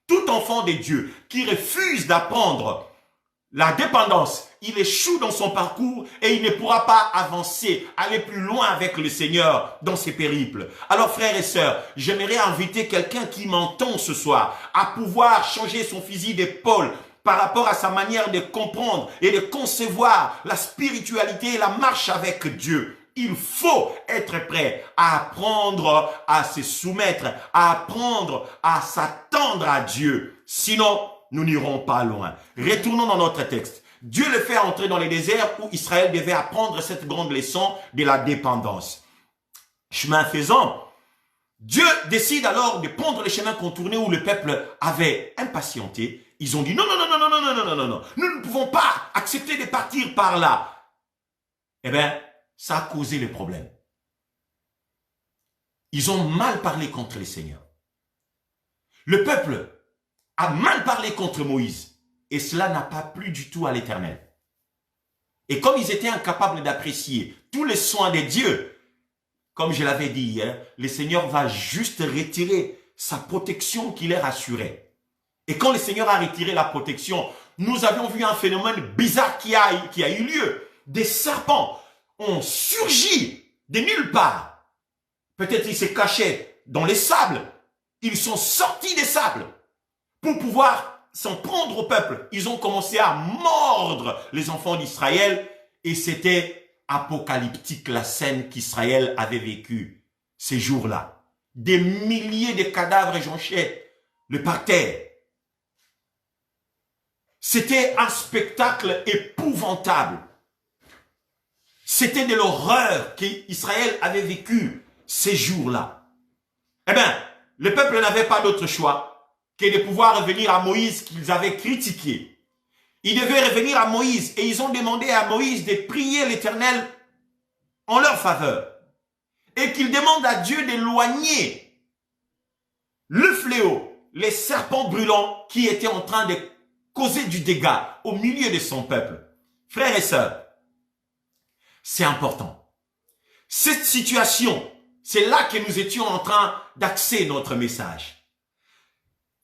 Tout enfant de Dieu qui refuse d'apprendre la dépendance, il échoue dans son parcours et il ne pourra pas avancer, aller plus loin avec le Seigneur dans ses périples. Alors frères et sœurs, j'aimerais inviter quelqu'un qui m'entend ce soir à pouvoir changer son fusil d'épaule par rapport à sa manière de comprendre et de concevoir la spiritualité et la marche avec Dieu. Il faut être prêt à apprendre à se soumettre, à apprendre à s'attendre à Dieu. Sinon, nous n'irons pas loin. Retournons dans notre texte. Dieu le fait entrer dans les déserts où Israël devait apprendre cette grande leçon de la dépendance. Chemin faisant, Dieu décide alors de prendre le chemin contourné où le peuple avait impatienté. Ils ont dit non, nous ne pouvons pas accepter de partir par là. Eh bien, ça a causé le problème. Ils ont mal parlé contre le Seigneur. Le peuple a mal parlé contre Moïse. Et cela n'a pas plu du tout à l'Éternel. Et comme ils étaient incapables d'apprécier tous les soins de Dieu, comme je l'avais dit hier, le Seigneur va juste retirer sa protection qui leur assurait. Et quand le Seigneur a retiré la protection, nous avions vu un phénomène bizarre qui a eu lieu. Des serpents ont surgi de nulle part. Peut-être ils se cachaient dans les sables. Ils sont sortis des sables pour pouvoir s'en prendre au peuple. Ils ont commencé à mordre les enfants d'Israël et c'était apocalyptique la scène qu'Israël avait vécue ces jours-là. Des milliers de cadavres jonchaient le parterre. C'était un spectacle épouvantable. C'était de l'horreur qu'Israël avait vécue ces jours-là. Eh bien, le peuple n'avait pas d'autre choix que de pouvoir revenir à Moïse qu'ils avaient critiqué. Ils devaient revenir à Moïse et ils ont demandé à Moïse de prier l'Éternel en leur faveur. Et qu'il demande à Dieu d'éloigner le fléau, les serpents brûlants qui étaient en train de causer du dégât au milieu de son peuple. Frères et sœurs, c'est important. Cette situation, c'est là que nous étions en train d'axer notre message.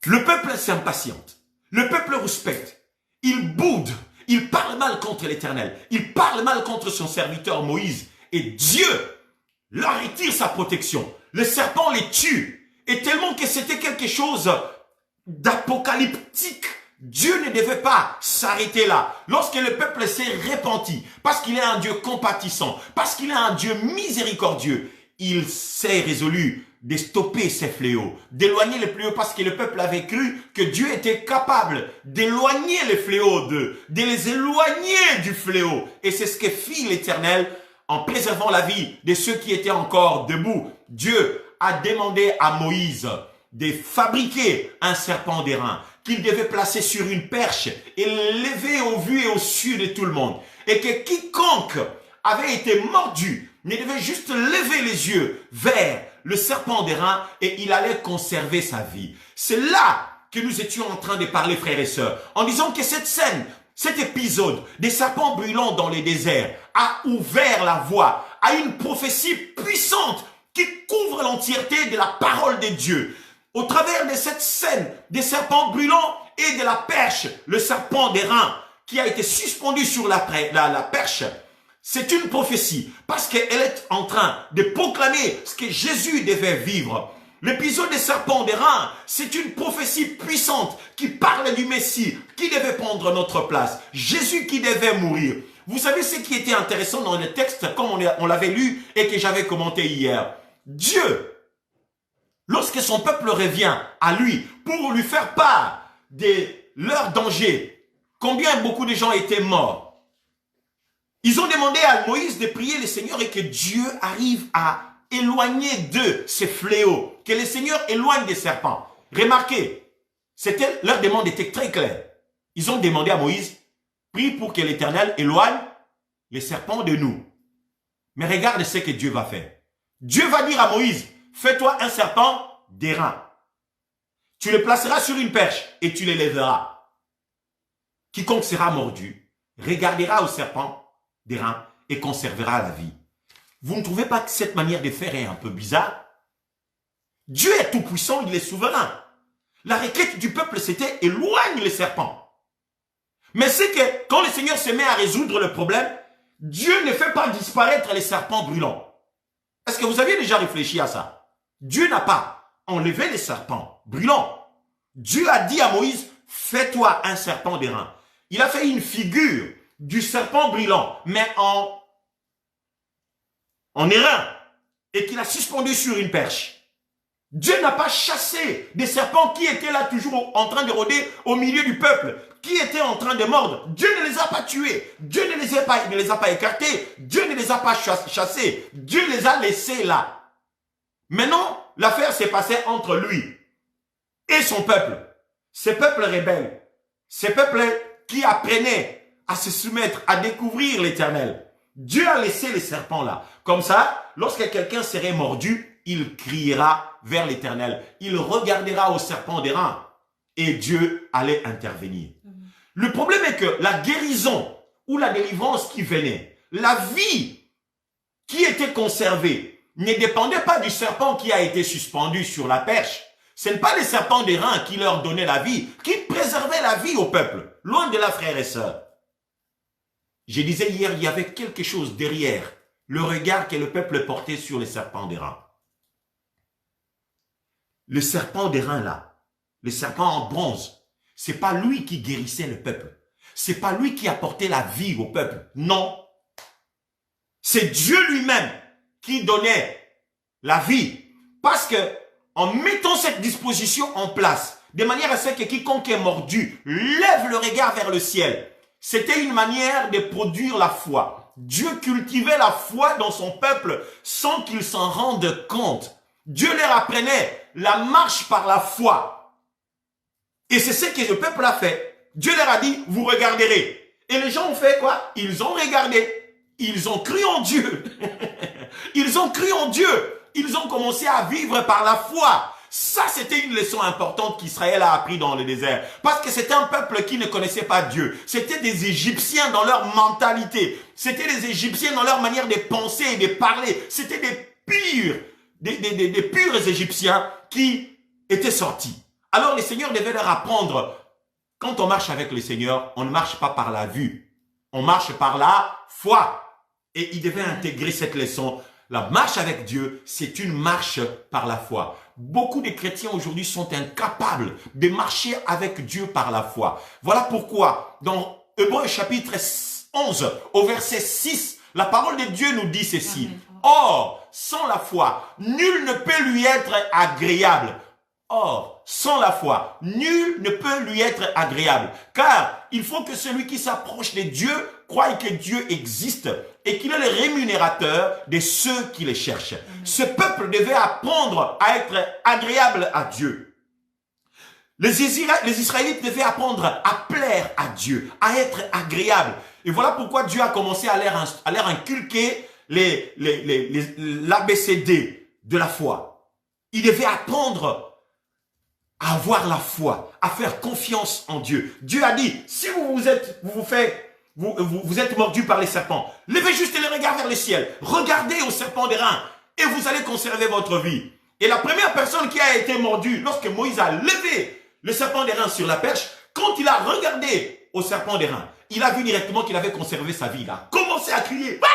Le peuple s'impatiente. Le peuple respecte. Il boude. Il parle mal contre l'Éternel. Il parle mal contre son serviteur Moïse. Et Dieu leur retire sa protection. Le serpent les tue. Et tellement que c'était quelque chose d'apocalyptique. Dieu ne devait pas s'arrêter là. Lorsque le peuple s'est repenti, parce qu'il est un Dieu compatissant, parce qu'il est un Dieu miséricordieux, il s'est résolu de stopper ces fléaux, d'éloigner les fléaux parce que le peuple avait cru que Dieu était capable d'éloigner les fléaux d'eux, de les éloigner du fléau. Et c'est ce que fit l'Éternel en préservant la vie de ceux qui étaient encore debout. Dieu a demandé à Moïse de fabriquer un serpent d'airain qu'il devait placer sur une perche et lever au vu et au su de tout le monde. Et que quiconque avait été mordu ne devait juste lever les yeux vers le serpent d'airain et il allait conserver sa vie. C'est là que nous étions en train de parler, frères et sœurs, en disant que cette scène, cet épisode des serpents brûlants dans les déserts a ouvert la voie à une prophétie puissante qui couvre l'entièreté de la parole de Dieu. Au travers de cette scène des serpents brûlants et de la perche, le serpent d'airain qui a été suspendu sur la perche, c'est une prophétie parce qu'elle est en train de proclamer ce que Jésus devait vivre. L'épisode des serpents d'airain, c'est une prophétie puissante qui parle du Messie qui devait prendre notre place. Jésus qui devait mourir. Vous savez ce qui était intéressant dans le texte comme on l'avait lu et que j'avais commenté hier. Dieu, lorsque son peuple revient à lui pour lui faire part de leur danger, combien beaucoup de gens étaient morts. Ils ont demandé à Moïse de prier le Seigneur et que Dieu arrive à éloigner d'eux ces fléaux, que le Seigneur éloigne des serpents. Remarquez, leur demande était très claire. Ils ont demandé à Moïse, prie pour que l'Éternel éloigne les serpents de nous. Mais regarde ce que Dieu va faire. Dieu va dire à Moïse, fais-toi un serpent d'airain. Tu le placeras sur une perche et tu l'élèveras. Quiconque sera mordu regardera au serpent d'airain et conservera la vie. Vous ne trouvez pas que cette manière de faire est un peu bizarre? Dieu est tout puissant, il est souverain. La requête du peuple c'était éloigne les serpents. Mais c'est que quand le Seigneur se met à résoudre le problème, Dieu ne fait pas disparaître les serpents brûlants. Est-ce que vous aviez déjà réfléchi à ça? Dieu n'a pas enlevé les serpents brûlants. Dieu a dit à Moïse, fais-toi un serpent d'airain. Il a fait une figure du serpent brûlant, mais en airain, et qu'il a suspendu sur une perche. Dieu n'a pas chassé des serpents qui étaient là toujours en train de rôder au milieu du peuple, qui étaient en train de mordre. Dieu ne les a pas tués, Dieu ne les a pas écartés, Dieu ne les a pas chassés, Dieu les a laissés là. Maintenant, l'affaire s'est passée entre lui et son peuple. Ces peuples rebelles, ces peuples qui apprenaient à se soumettre, à découvrir l'Éternel. Dieu a laissé les serpents là. Comme ça, lorsque quelqu'un serait mordu, il criera vers l'Éternel. Il regardera au serpent d'airain et Dieu allait intervenir. Le problème est que la guérison ou la délivrance qui venait, la vie qui était conservée ne dépendait pas du serpent qui a été suspendu sur la perche. Ce n'est pas les serpents d'airain qui leur donnaient la vie, qui préservaient la vie au peuple. Loin de là, frères et sœurs. Je disais hier, il y avait quelque chose derrière le regard que le peuple portait sur les serpents d'airain. Le serpent d'airain là, le serpent en bronze, c'est pas lui qui guérissait le peuple. C'est pas lui qui apportait la vie au peuple. Non. C'est Dieu lui-même qui donnait la vie. Parce que, en mettant cette disposition en place, de manière à ce que quiconque est mordu lève le regard vers le ciel, c'était une manière de produire la foi. Dieu cultivait la foi dans son peuple sans qu'ils s'en rendent compte. Dieu leur apprenait la marche par la foi. Et c'est ce que le peuple a fait. Dieu leur a dit, vous regarderez. Et les gens ont fait quoi? Ils ont regardé. Ils ont cru en Dieu. Ils ont cru en Dieu. Ils ont commencé à vivre par la foi. Ça, c'était une leçon importante qu'Israël a appris dans le désert. Parce que c'était un peuple qui ne connaissait pas Dieu. C'était des Égyptiens dans leur mentalité. C'était des Égyptiens dans leur manière de penser et de parler. C'était des purs Égyptiens qui étaient sortis. Alors, le Seigneur devait leur apprendre. Quand on marche avec le Seigneur, on ne marche pas par la vue. On marche par la foi. Et il devait intégrer cette leçon. La marche avec Dieu, c'est une marche par la foi. Beaucoup de chrétiens aujourd'hui sont incapables de marcher avec Dieu par la foi. Voilà pourquoi, dans Hébreux chapitre 11, au verset 6, la parole de Dieu nous dit ceci. Or, sans la foi, nul ne peut lui être agréable. Or, sans la foi, nul ne peut lui être agréable. Car il faut que celui qui s'approche de Dieu croie que Dieu existe et qu'il est le rémunérateur de ceux qui le cherchent. Ce peuple devait apprendre à être agréable à Dieu. Les Israélites devaient apprendre à plaire à Dieu, à être agréable. Et voilà pourquoi Dieu a commencé à leur inculquer l'ABCD de la foi. Ils devaient apprendre à avoir la foi, à faire confiance en Dieu. Dieu a dit, si vous êtes mordu par les serpents, levez juste les regards vers le ciel, regardez au serpent d'airain et vous allez conserver votre vie. Et la première personne qui a été mordue, lorsque Moïse a levé le serpent d'airain sur la perche, quand il a regardé au serpent d'airain, il a vu directement qu'il avait conservé sa vie. Il a commencé à crier, ouais,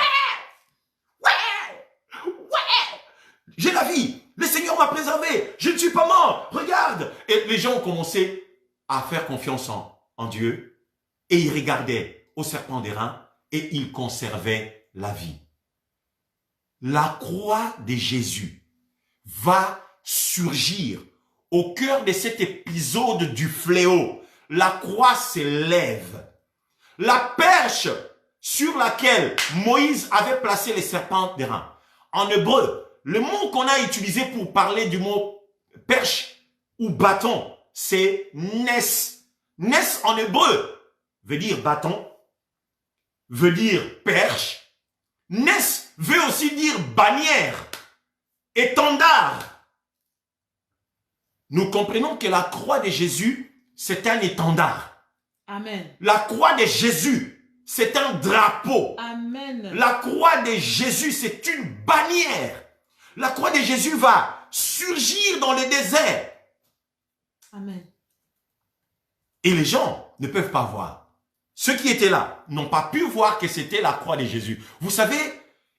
j'ai la vie. Le Seigneur m'a préservé. Je ne suis pas mort. Regarde. Et les gens ont commencé à faire confiance en Dieu. Et ils regardaient au serpent d'airain et ils conservaient la vie. La croix de Jésus va surgir au cœur de cet épisode du fléau. La croix s'élève. La perche sur laquelle Moïse avait placé les serpents d'airain. En hébreu, le mot qu'on a utilisé pour parler du mot perche ou bâton, c'est nes. Nes en hébreu veut dire bâton, veut dire perche. Nes veut aussi dire bannière, étendard. Nous comprenons que la croix de Jésus, c'est un étendard. Amen. La croix de Jésus, c'est un drapeau. Amen. La croix de Jésus, c'est une bannière. La croix de Jésus va surgir dans le désert. Amen. Et les gens ne peuvent pas voir. Ceux qui étaient là n'ont pas pu voir que c'était la croix de Jésus. Vous savez,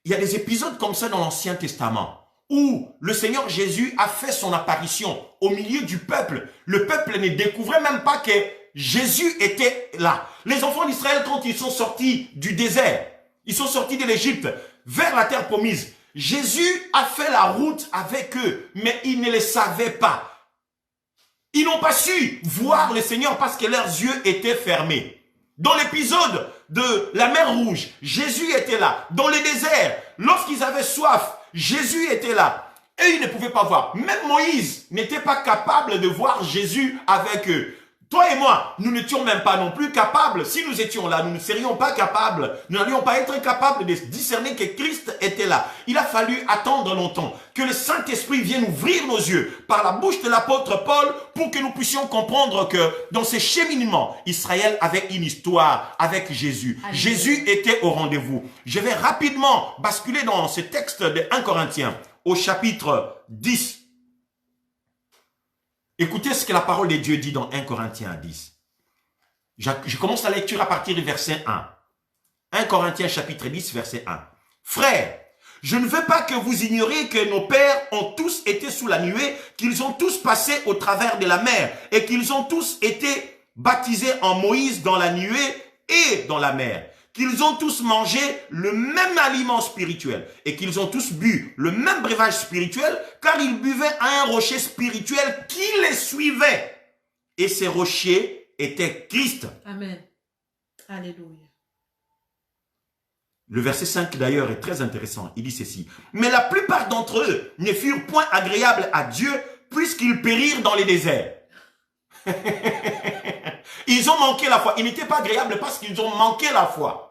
il y a des épisodes comme ça dans l'Ancien Testament où le Seigneur Jésus a fait son apparition au milieu du peuple. Le peuple ne découvrait même pas que Jésus était là. Les enfants d'Israël, quand ils sont sortis du désert, ils sont sortis de l'Égypte vers la terre promise, Jésus a fait la route avec eux, mais ils ne le savaient pas. Ils n'ont pas su voir le Seigneur parce que leurs yeux étaient fermés. Dans l'épisode de la mer Rouge, Jésus était là. Dans le désert, lorsqu'ils avaient soif, Jésus était là. Et ils ne pouvaient pas voir. Même Moïse n'était pas capable de voir Jésus avec eux. Toi et moi, nous n'étions même pas non plus capables. Si nous étions là, nous ne serions pas capables. Nous n'allions pas être capables de discerner que Christ était là. Il a fallu attendre longtemps que le Saint-Esprit vienne ouvrir nos yeux par la bouche de l'apôtre Paul pour que nous puissions comprendre que dans ces cheminements, Israël avait une histoire avec Jésus. Alléluia. Jésus était au rendez-vous. Je vais rapidement basculer dans ce texte de 1 Corinthiens au chapitre 10. Écoutez ce que la parole de Dieu dit dans 1 Corinthiens 10. Je commence la lecture à partir du verset 1. 1 Corinthiens chapitre 10, verset 1. Frères, je ne veux pas que vous ignoriez que nos pères ont tous été sous la nuée, qu'ils ont tous passé au travers de la mer, et qu'ils ont tous été baptisés en Moïse dans la nuée et dans la mer. Qu'ils ont tous mangé le même aliment spirituel et qu'ils ont tous bu le même breuvage spirituel, car ils buvaient à un rocher spirituel qui les suivait. Et ces rochers étaient Christ. Amen. Alléluia. Le verset 5 d'ailleurs est très intéressant. Il dit ceci. Mais la plupart d'entre eux ne furent point agréables à Dieu puisqu'ils périrent dans les déserts. Ils ont manqué la foi. Ils n'étaient pas agréables parce qu'ils ont manqué la foi.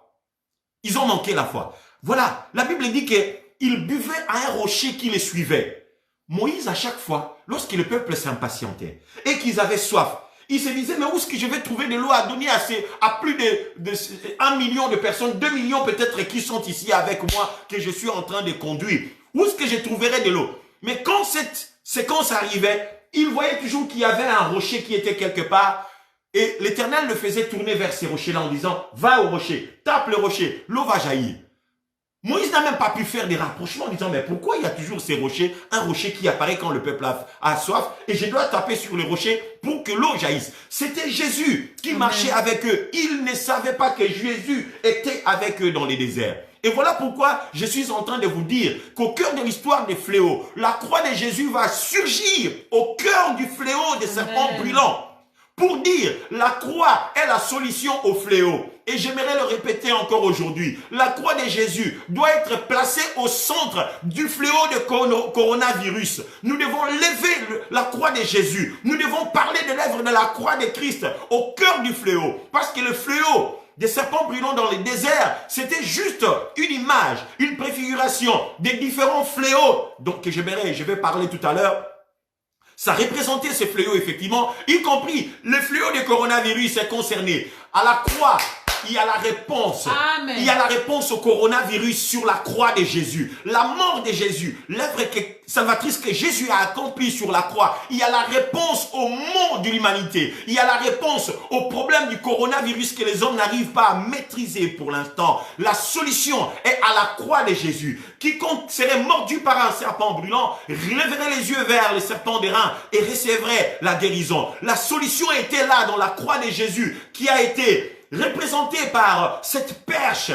Ils ont manqué la foi. Voilà, la Bible dit qu'ils buvaient à un rocher qui les suivait. Moïse, à chaque fois, lorsque le peuple s'impatientait et qu'ils avaient soif, ils se disaient, mais où est-ce que je vais trouver de l'eau à donner à plus de 1 million de personnes, 2 millions peut-être qui sont ici avec moi, que je suis en train de conduire. Où est-ce que je trouverai de l'eau? Mais quand cette séquence arrivait, ils voyaient toujours qu'il y avait un rocher qui était quelque part. Et l'Éternel le faisait tourner vers ces rochers-là en disant, va au rocher, tape le rocher, l'eau va jaillir. Moïse n'a même pas pu faire des rapprochements en disant, mais pourquoi il y a toujours ces rochers, un rocher qui apparaît quand le peuple a soif, et je dois taper sur le rocher pour que l'eau jaillisse. C'était Jésus qui marchait avec eux. Ils ne savaient pas que Jésus était avec eux dans les déserts. Et voilà pourquoi je suis en train de vous dire qu'au cœur de l'histoire des fléaux, la croix de Jésus va surgir au cœur du fléau des serpents brûlants. Pour dire, la croix est la solution au fléau. Et j'aimerais le répéter encore aujourd'hui. La croix de Jésus doit être placée au centre du fléau de coronavirus. Nous devons lever la croix de Jésus. Nous devons parler de l'œuvre de la croix de Christ au cœur du fléau. Parce que le fléau des serpents brûlants dans les déserts, c'était juste une image, une préfiguration des différents fléaux. Donc je vais parler tout à l'heure. Ça représentait ces fléaux, effectivement, y compris le fléau du coronavirus est concerné. À la croix, il y a la réponse. Amen. Il y a la réponse au coronavirus sur la croix de Jésus. La mort de Jésus, l'œuvre salvatrice que Jésus a accomplie sur la croix. Il y a la réponse au monde de l'humanité. Il y a la réponse au problème du coronavirus que les hommes n'arrivent pas à maîtriser pour l'instant. La solution est à la croix de Jésus. Quiconque serait mordu par un serpent brûlant relèverait les yeux vers le serpent d'airain et recevrait la guérison. La solution était là dans la croix de Jésus qui a été représentée par cette perche.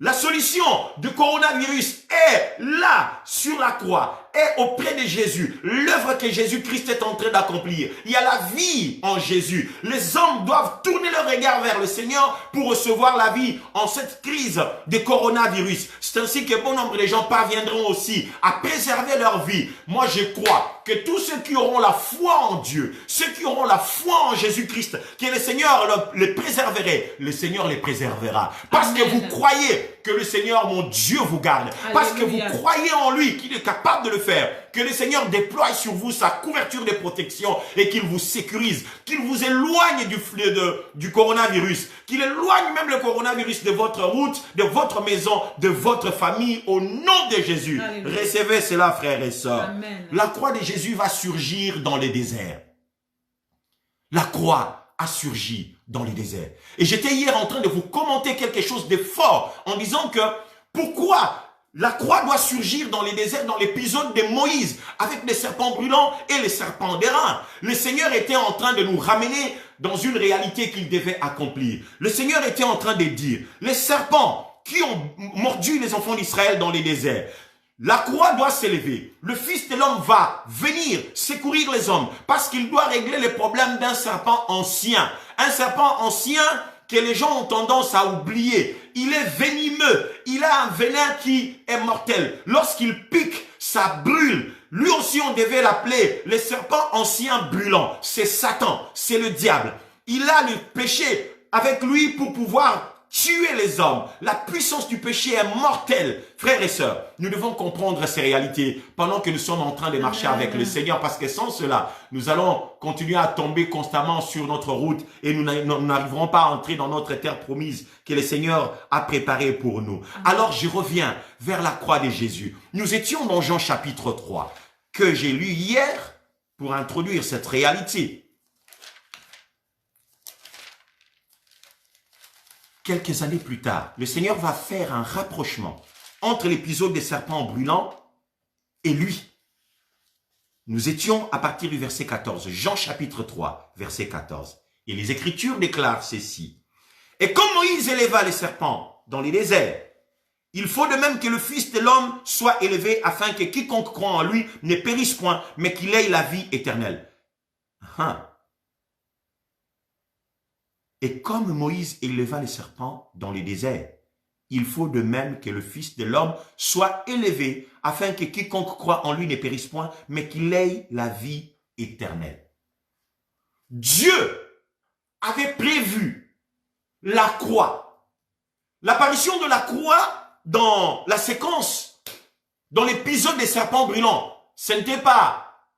La solution du coronavirus est là, sur la croix, est auprès de Jésus. L'œuvre que Jésus-Christ est en train d'accomplir. Il y a la vie en Jésus. Les hommes doivent tourner leur regard vers le Seigneur pour recevoir la vie en cette crise de coronavirus. C'est ainsi que bon nombre de gens parviendront aussi à préserver leur vie. Moi, je crois que tous ceux qui auront la foi en Dieu, ceux qui auront la foi en Jésus-Christ, que le Seigneur les préserverait, le Seigneur les préservera. Parce Amen. que vous croyez que le Seigneur, mon Dieu, vous garde. Parce que vous Alléluia. croyez en lui, qu'il est capable de le faire. Que le Seigneur déploie sur vous sa couverture de protection et qu'il vous sécurise. Qu'il vous éloigne du coronavirus. Qu'il éloigne même le coronavirus de votre route, de votre maison, de votre famille. Au nom de Jésus. Alléluia. Recevez cela, frères et sœurs. Amen. La croix de Jésus va surgir dans les déserts. La croix a surgi dans les déserts. Et j'étais hier en train de vous commenter quelque chose de fort en disant que pourquoi la croix doit surgir dans les déserts dans l'épisode de Moïse avec les serpents brûlants et les serpents d'airain. Le Seigneur était en train de nous ramener dans une réalité qu'il devait accomplir. Le Seigneur était en train de dire, les serpents qui ont mordu les enfants d'Israël dans les déserts, la croix doit s'élever. Le Fils de l'homme va venir secourir les hommes parce qu'il doit régler les problèmes d'un serpent ancien. Un serpent ancien que les gens ont tendance à oublier. Il est venimeux. Il a un venin qui est mortel. Lorsqu'il pique, ça brûle. Lui aussi, on devait l'appeler le serpent ancien brûlant. C'est Satan, c'est le diable. Il a le péché avec lui pour pouvoir tuer les hommes. La puissance du péché est mortelle. Frères et sœurs, nous devons comprendre ces réalités pendant que nous sommes en train de marcher avec le Seigneur, parce que sans cela, nous allons continuer à tomber constamment sur notre route et nous n'arriverons pas à entrer dans notre terre promise que le Seigneur a préparée pour nous. Alors je reviens vers la croix de Jésus. Nous étions dans Jean chapitre 3, que j'ai lu hier pour introduire cette réalité. Quelques années plus tard, le Seigneur va faire un rapprochement entre l'épisode des serpents brûlants et lui. Nous étions à partir du verset 14, Jean chapitre 3, verset 14. Et les Écritures déclarent ceci. Et comme Moïse éleva les serpents dans les déserts, il faut de même que le Fils de l'homme soit élevé afin que quiconque croit en lui ne périsse point, mais qu'il ait la vie éternelle. Et comme Moïse éleva les serpents dans les déserts, il faut de même que le Fils de l'homme soit élevé, afin que quiconque croit en lui ne périsse point, mais qu'il ait la vie éternelle. Dieu avait prévu la croix. L'apparition de la croix dans la séquence, dans l'épisode des serpents brûlants, ce n'était pas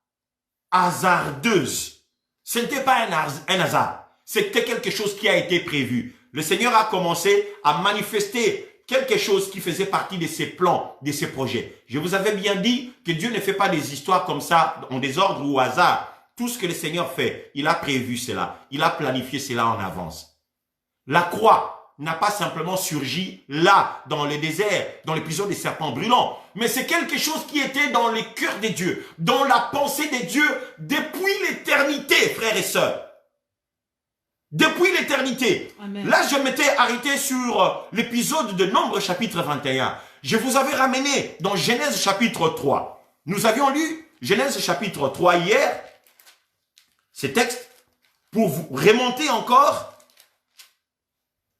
hasardeuse. Ce n'était pas un hasard. C'était quelque chose qui a été prévu. Le Seigneur a commencé à manifester quelque chose qui faisait partie de ses plans, de ses projets. Je vous avais bien dit que Dieu ne fait pas des histoires comme ça, en désordre ou au hasard. Tout ce que le Seigneur fait, il a prévu cela. Il a planifié cela en avance. La croix n'a pas simplement surgi là, dans le désert, dans l'épisode des serpents brûlants. Mais c'est quelque chose qui était dans les cœurs des dieux, dans la pensée des dieux depuis l'éternité, frères et sœurs. Depuis l'éternité. Là, je m'étais arrêté sur l'épisode de Nombre chapitre 21. Je vous avais ramené dans Genèse chapitre 3. Nous avions lu Genèse chapitre 3 hier. Ces textes, pour vous remonter encore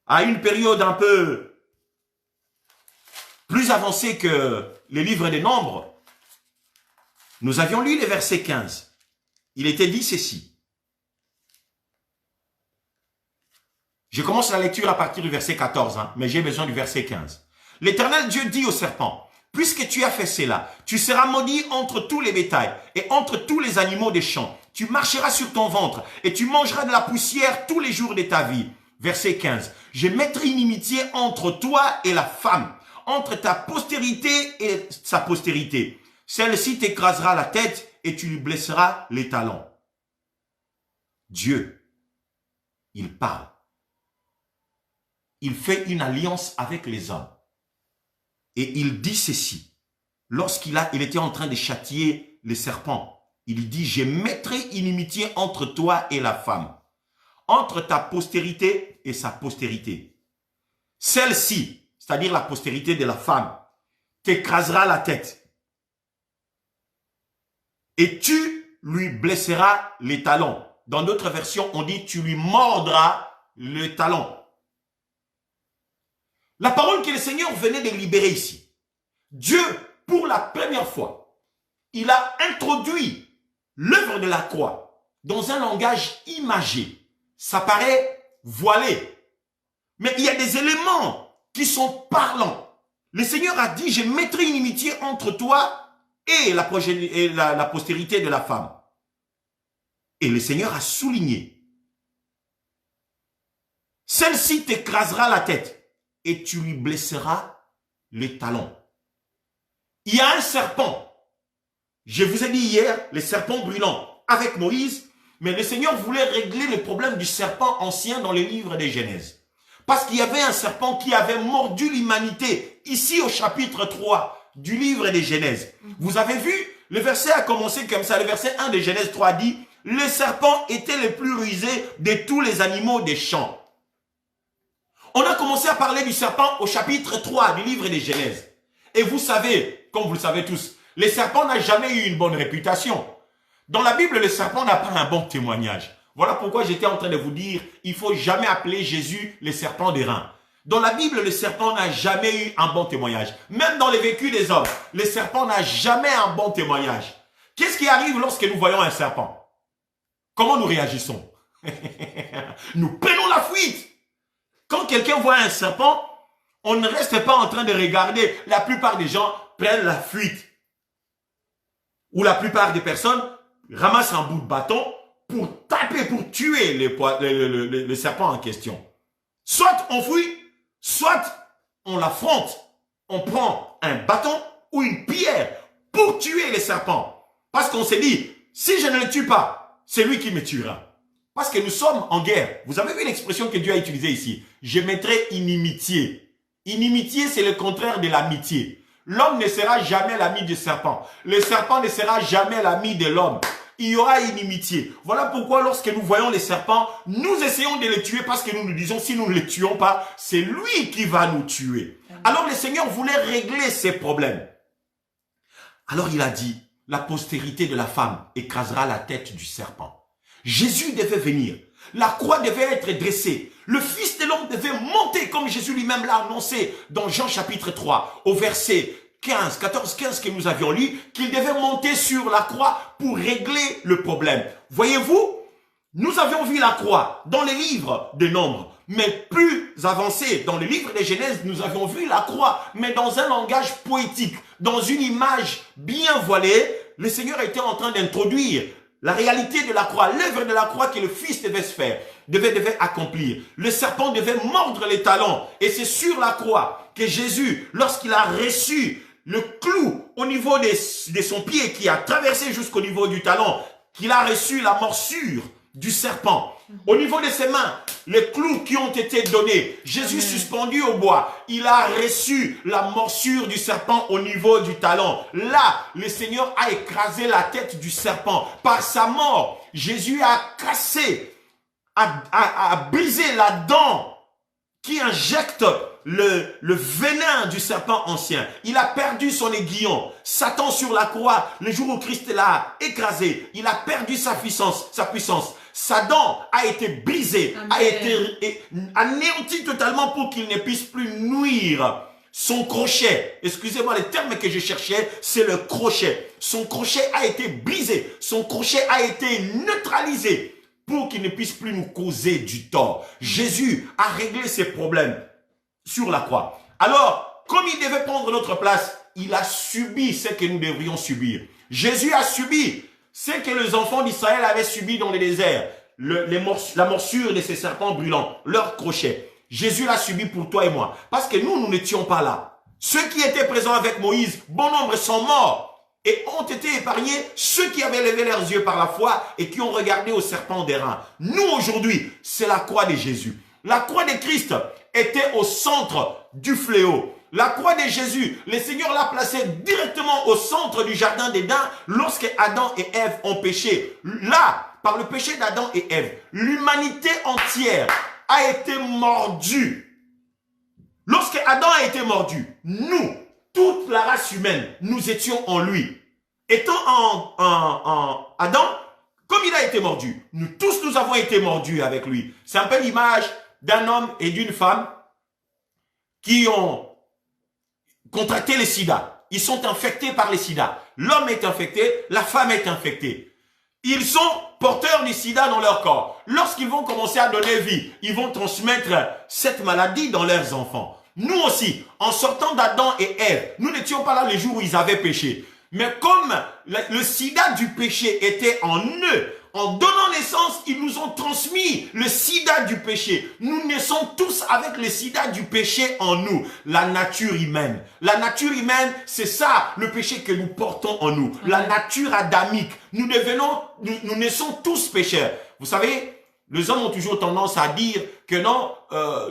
à une période un peu plus avancée que les livres des Nombres. Nous avions lu les versets 15. Il était dit ceci. Je commence la lecture à partir du verset 14, mais j'ai besoin du verset 15. L'Éternel Dieu dit au serpent, « Puisque tu as fait cela, tu seras maudit entre tous les bétails et entre tous les animaux des champs. Tu marcheras sur ton ventre et tu mangeras de la poussière tous les jours de ta vie. » Verset 15. « Je mettrai inimitié entre toi et la femme, entre ta postérité et sa postérité. Celle-ci t'écrasera la tête et tu lui blesseras les talons. » Dieu, il parle. Il fait une alliance avec les hommes. Et il dit ceci. Lorsqu'il était en train de châtier les serpents, il dit, « Je mettrai inimitié entre toi et la femme, entre ta postérité et sa postérité. Celle-ci, c'est-à-dire la postérité de la femme, t'écrasera la tête. Et tu lui blesseras les talons. » Dans d'autres versions, on dit, « Tu lui mordras le talon. » La parole que le Seigneur venait de libérer ici. Dieu, pour la première fois, il a introduit l'œuvre de la croix dans un langage imagé. Ça paraît voilé. Mais il y a des éléments qui sont parlants. Le Seigneur a dit, je mettrai une inimitié entre toi et la postérité de la femme. Et le Seigneur a souligné. Celle-ci t'écrasera la tête. Et tu lui blesseras les talons. Il y a un serpent. Je vous ai dit hier, les serpents brûlants avec Moïse, mais le Seigneur voulait régler le problème du serpent ancien dans les livres des Genèse. Parce qu'il y avait un serpent qui avait mordu l'humanité, ici au chapitre 3 du livre des Genèse. Vous avez vu, le verset a commencé comme ça, le verset 1 de Genèse 3 dit, « Le serpent était le plus rusé de tous les animaux des champs. » On a commencé à parler du serpent au chapitre 3 du livre des Genèse. Et vous savez, comme vous le savez tous, le serpent n'a jamais eu une bonne réputation. Dans la Bible, le serpent n'a pas un bon témoignage. Voilà pourquoi j'étais en train de vous dire, il faut jamais appeler Jésus le serpent d'airain. Dans la Bible, le serpent n'a jamais eu un bon témoignage. Même dans les vécus des hommes, le serpent n'a jamais un bon témoignage. Qu'est-ce qui arrive lorsque nous voyons un serpent? Comment nous réagissons? Nous prenons la fuite. Quand quelqu'un voit un serpent, on ne reste pas en train de regarder. La plupart des gens prennent la fuite. Ou la plupart des personnes ramassent un bout de bâton pour taper, pour tuer le serpent en question. Soit on fuit, soit on l'affronte. On prend un bâton ou une pierre pour tuer les serpents. Parce qu'on s'est dit, si je ne le tue pas, c'est lui qui me tuera. Parce que nous sommes en guerre. Vous avez vu l'expression que Dieu a utilisée ici. Je mettrai inimitié. Inimitié, c'est le contraire de l'amitié. L'homme ne sera jamais l'ami du serpent. Le serpent ne sera jamais l'ami de l'homme. Il y aura inimitié. Voilà pourquoi lorsque nous voyons les serpents, nous essayons de les tuer parce que nous nous disons, si nous ne les tuons pas, c'est lui qui va nous tuer. Alors le Seigneur voulait régler ces problèmes. Alors il a dit, la postérité de la femme écrasera la tête du serpent. Jésus devait venir. La croix devait être dressée. Le Fils de l'homme devait monter comme Jésus lui-même l'a annoncé dans Jean chapitre 3 au verset 14-15 que nous avions lu, qu'il devait monter sur la croix pour régler le problème. Voyez-vous, nous avions vu la croix dans les livres de Nombres, mais plus avancé dans le livre de Genèse, nous avions vu la croix, mais dans un langage poétique, dans une image bien voilée. Le Seigneur était en train d'introduire la réalité de la croix, l'œuvre de la croix que le Fils devait se faire, devait accomplir. Le serpent devait mordre les talons. Et c'est sur la croix que Jésus, lorsqu'il a reçu le clou au niveau de son pied, qui a traversé jusqu'au niveau du talon, qu'il a reçu la morsure du serpent. Au niveau de ses mains, les clous qui ont été donnés, Jésus suspendu au bois, il a reçu la morsure du serpent au niveau du talon. Là, le Seigneur a écrasé la tête du serpent. Par sa mort, Jésus a cassé, a brisé la dent qui injecte le venin du serpent ancien. Il a perdu son aiguillon. Satan sur la croix, le jour où Christ l'a écrasé, il a perdu sa puissance. Sa dent a été brisée, a été anéantie totalement pour qu'il ne puisse plus nuire. Son crochet, excusez-moi, le terme que je cherchais, c'est le crochet. Son crochet a été brisé, son crochet a été neutralisé pour qu'il ne puisse plus nous causer du tort. Jésus a réglé ses problèmes sur la croix. Alors, comme il devait prendre notre place, il a subi ce que nous devrions subir. Jésus a subi ce que les enfants d'Israël avaient subi dans le désert, la morsure de ces serpents brûlants, leur crochet. Jésus l'a subi pour toi et moi. Parce que nous n'étions pas là. Ceux qui étaient présents avec Moïse, bon nombre sont morts et ont été épargnés ceux qui avaient levé leurs yeux par la foi et qui ont regardé au serpent d'airain. Nous, aujourd'hui, c'est la croix de Jésus. La croix de Christ était au centre du fléau. La croix de Jésus, le Seigneur l'a placée directement au centre du jardin d'Éden lorsque Adam et Ève ont péché. Là, par le péché d'Adam et Ève, l'humanité entière a été mordue. Lorsque Adam a été mordu, nous, toute la race humaine, nous étions en lui. Étant en Adam, comme il a été mordu, nous tous nous avons été mordus avec lui. C'est un peu l'image d'un homme et d'une femme qui ont contracté le sida. Ils sont infectés par le sida. L'homme est infecté, la femme est infectée. Ils sont porteurs du sida dans leur corps. Lorsqu'ils vont commencer à donner vie, ils vont transmettre cette maladie dans leurs enfants. Nous aussi, en sortant d'Adam et Ève, nous n'étions pas là les jours où ils avaient péché. Mais comme le sida du péché était en eux, en donnant naissance, ils nous ont transmis le sida du péché. Nous naissons tous avec le sida du péché en nous. La nature humaine. La nature humaine, c'est ça, le péché que nous portons en nous. La nature adamique. Nous naissons tous pécheurs. Vous savez, les hommes ont toujours tendance à dire que non,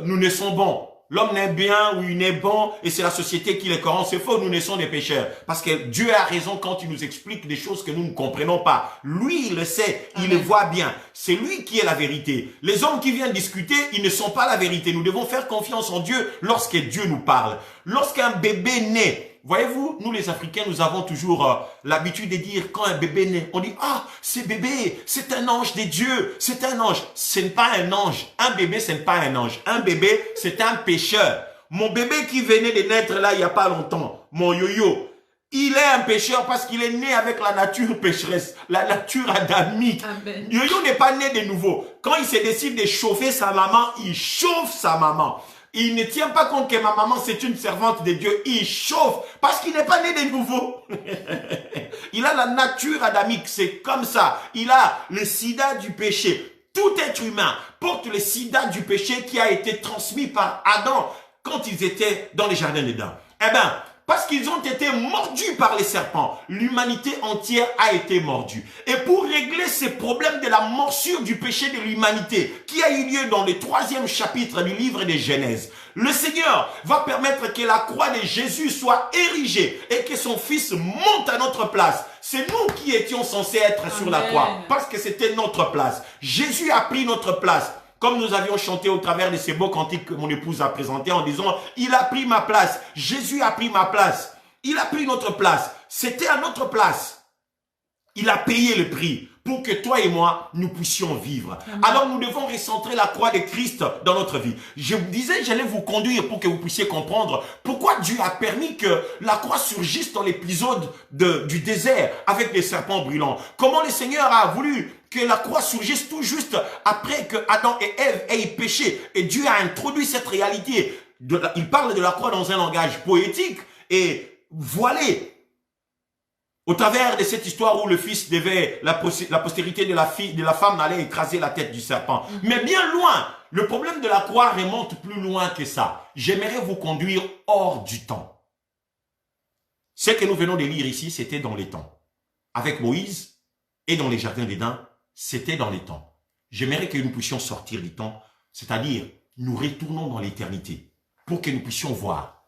nous naissons bons. L'homme naît bien ou il naît bon et c'est la société qui les corrompt. C'est faux, nous naissons des pécheurs. Parce que Dieu a raison quand il nous explique des choses que nous ne comprenons pas. Lui, il le sait, il le voit bien. C'est lui qui est la vérité. Les hommes qui viennent discuter, ils ne sont pas la vérité. Nous devons faire confiance en Dieu lorsque Dieu nous parle. Lorsqu'un bébé naît, voyez-vous, nous les Africains, nous avons toujours l'habitude de dire quand un bébé naît, on dit « Ah, ce bébé, c'est un ange de Dieu, c'est un ange. » Ce n'est pas un ange. Un bébé, ce n'est pas un ange. Un bébé, c'est un pécheur. Mon bébé qui venait de naître là, il n'y a pas longtemps, mon yo-yo, Il est un pécheur parce qu'il est né avec la nature pécheresse, la nature adamique. Amen. Yo-Yo n'est pas né de nouveau. Quand il se décide de chauffer sa maman, il chauffe sa maman. Il ne tient pas compte que ma maman c'est une servante de Dieu. Il chauffe parce qu'il n'est pas né de nouveau. Il a la nature adamique, c'est comme ça. Il a le sida du péché. Tout être humain porte le sida du péché qui a été transmis par Adam quand ils étaient dans les jardins d'Éden. Eh bien, parce qu'ils ont été mordus par les serpents, l'humanité entière a été mordue. Et pour régler ces problèmes de la morsure du péché de l'humanité, qui a eu lieu dans le 3e chapitre du livre de Genèse, le Seigneur va permettre que la croix de Jésus soit érigée et que son Fils monte à notre place. C'est nous qui étions censés être sur la croix, parce que c'était notre place. Jésus a pris notre place. Comme nous avions chanté au travers de ces beaux cantiques que mon épouse a présentés en disant « Il a pris ma place, Jésus a pris ma place, il a pris notre place, c'était à notre place. Il a payé le prix pour que toi et moi, nous puissions vivre. » Alors nous devons recentrer la croix de Christ dans notre vie. Je vous disais, j'allais vous conduire pour que vous puissiez comprendre pourquoi Dieu a permis que la croix surgisse dans l'épisode du désert avec les serpents brûlants. Comment le Seigneur a voulu que la croix surgisse tout juste après que Adam et Ève aient péché. Et Dieu a introduit cette réalité. Il parle de la croix dans un langage poétique et voilé. Au travers de cette histoire où le fils devait, la postérité de la femme allait écraser la tête du serpent. Mais bien loin, le problème de la croix remonte plus loin que ça. J'aimerais vous conduire hors du temps. Ce que nous venons de lire ici, c'était dans les temps. Avec Moïse et dans les jardins d'Éden, c'était dans les temps. J'aimerais que nous puissions sortir du temps, c'est-à-dire nous retournons dans l'éternité pour que nous puissions voir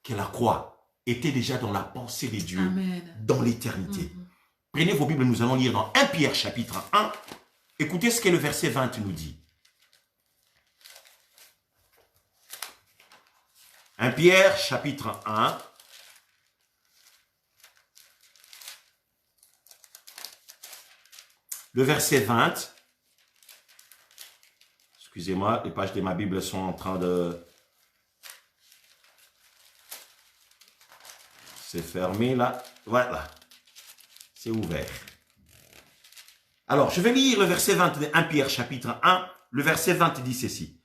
que la croix était déjà dans la pensée de Dieu, dans l'éternité. Prenez vos Bibles, nous allons lire dans 1 Pierre chapitre 1. Écoutez ce que le verset 20 nous dit. 1 Pierre chapitre 1. Le verset 20. Excusez-moi, les pages de ma Bible sont en train de... C'est fermé là. Voilà. C'est ouvert. Alors, je vais lire le verset 20 de 1 Pierre chapitre 1. Le verset 20 dit ceci.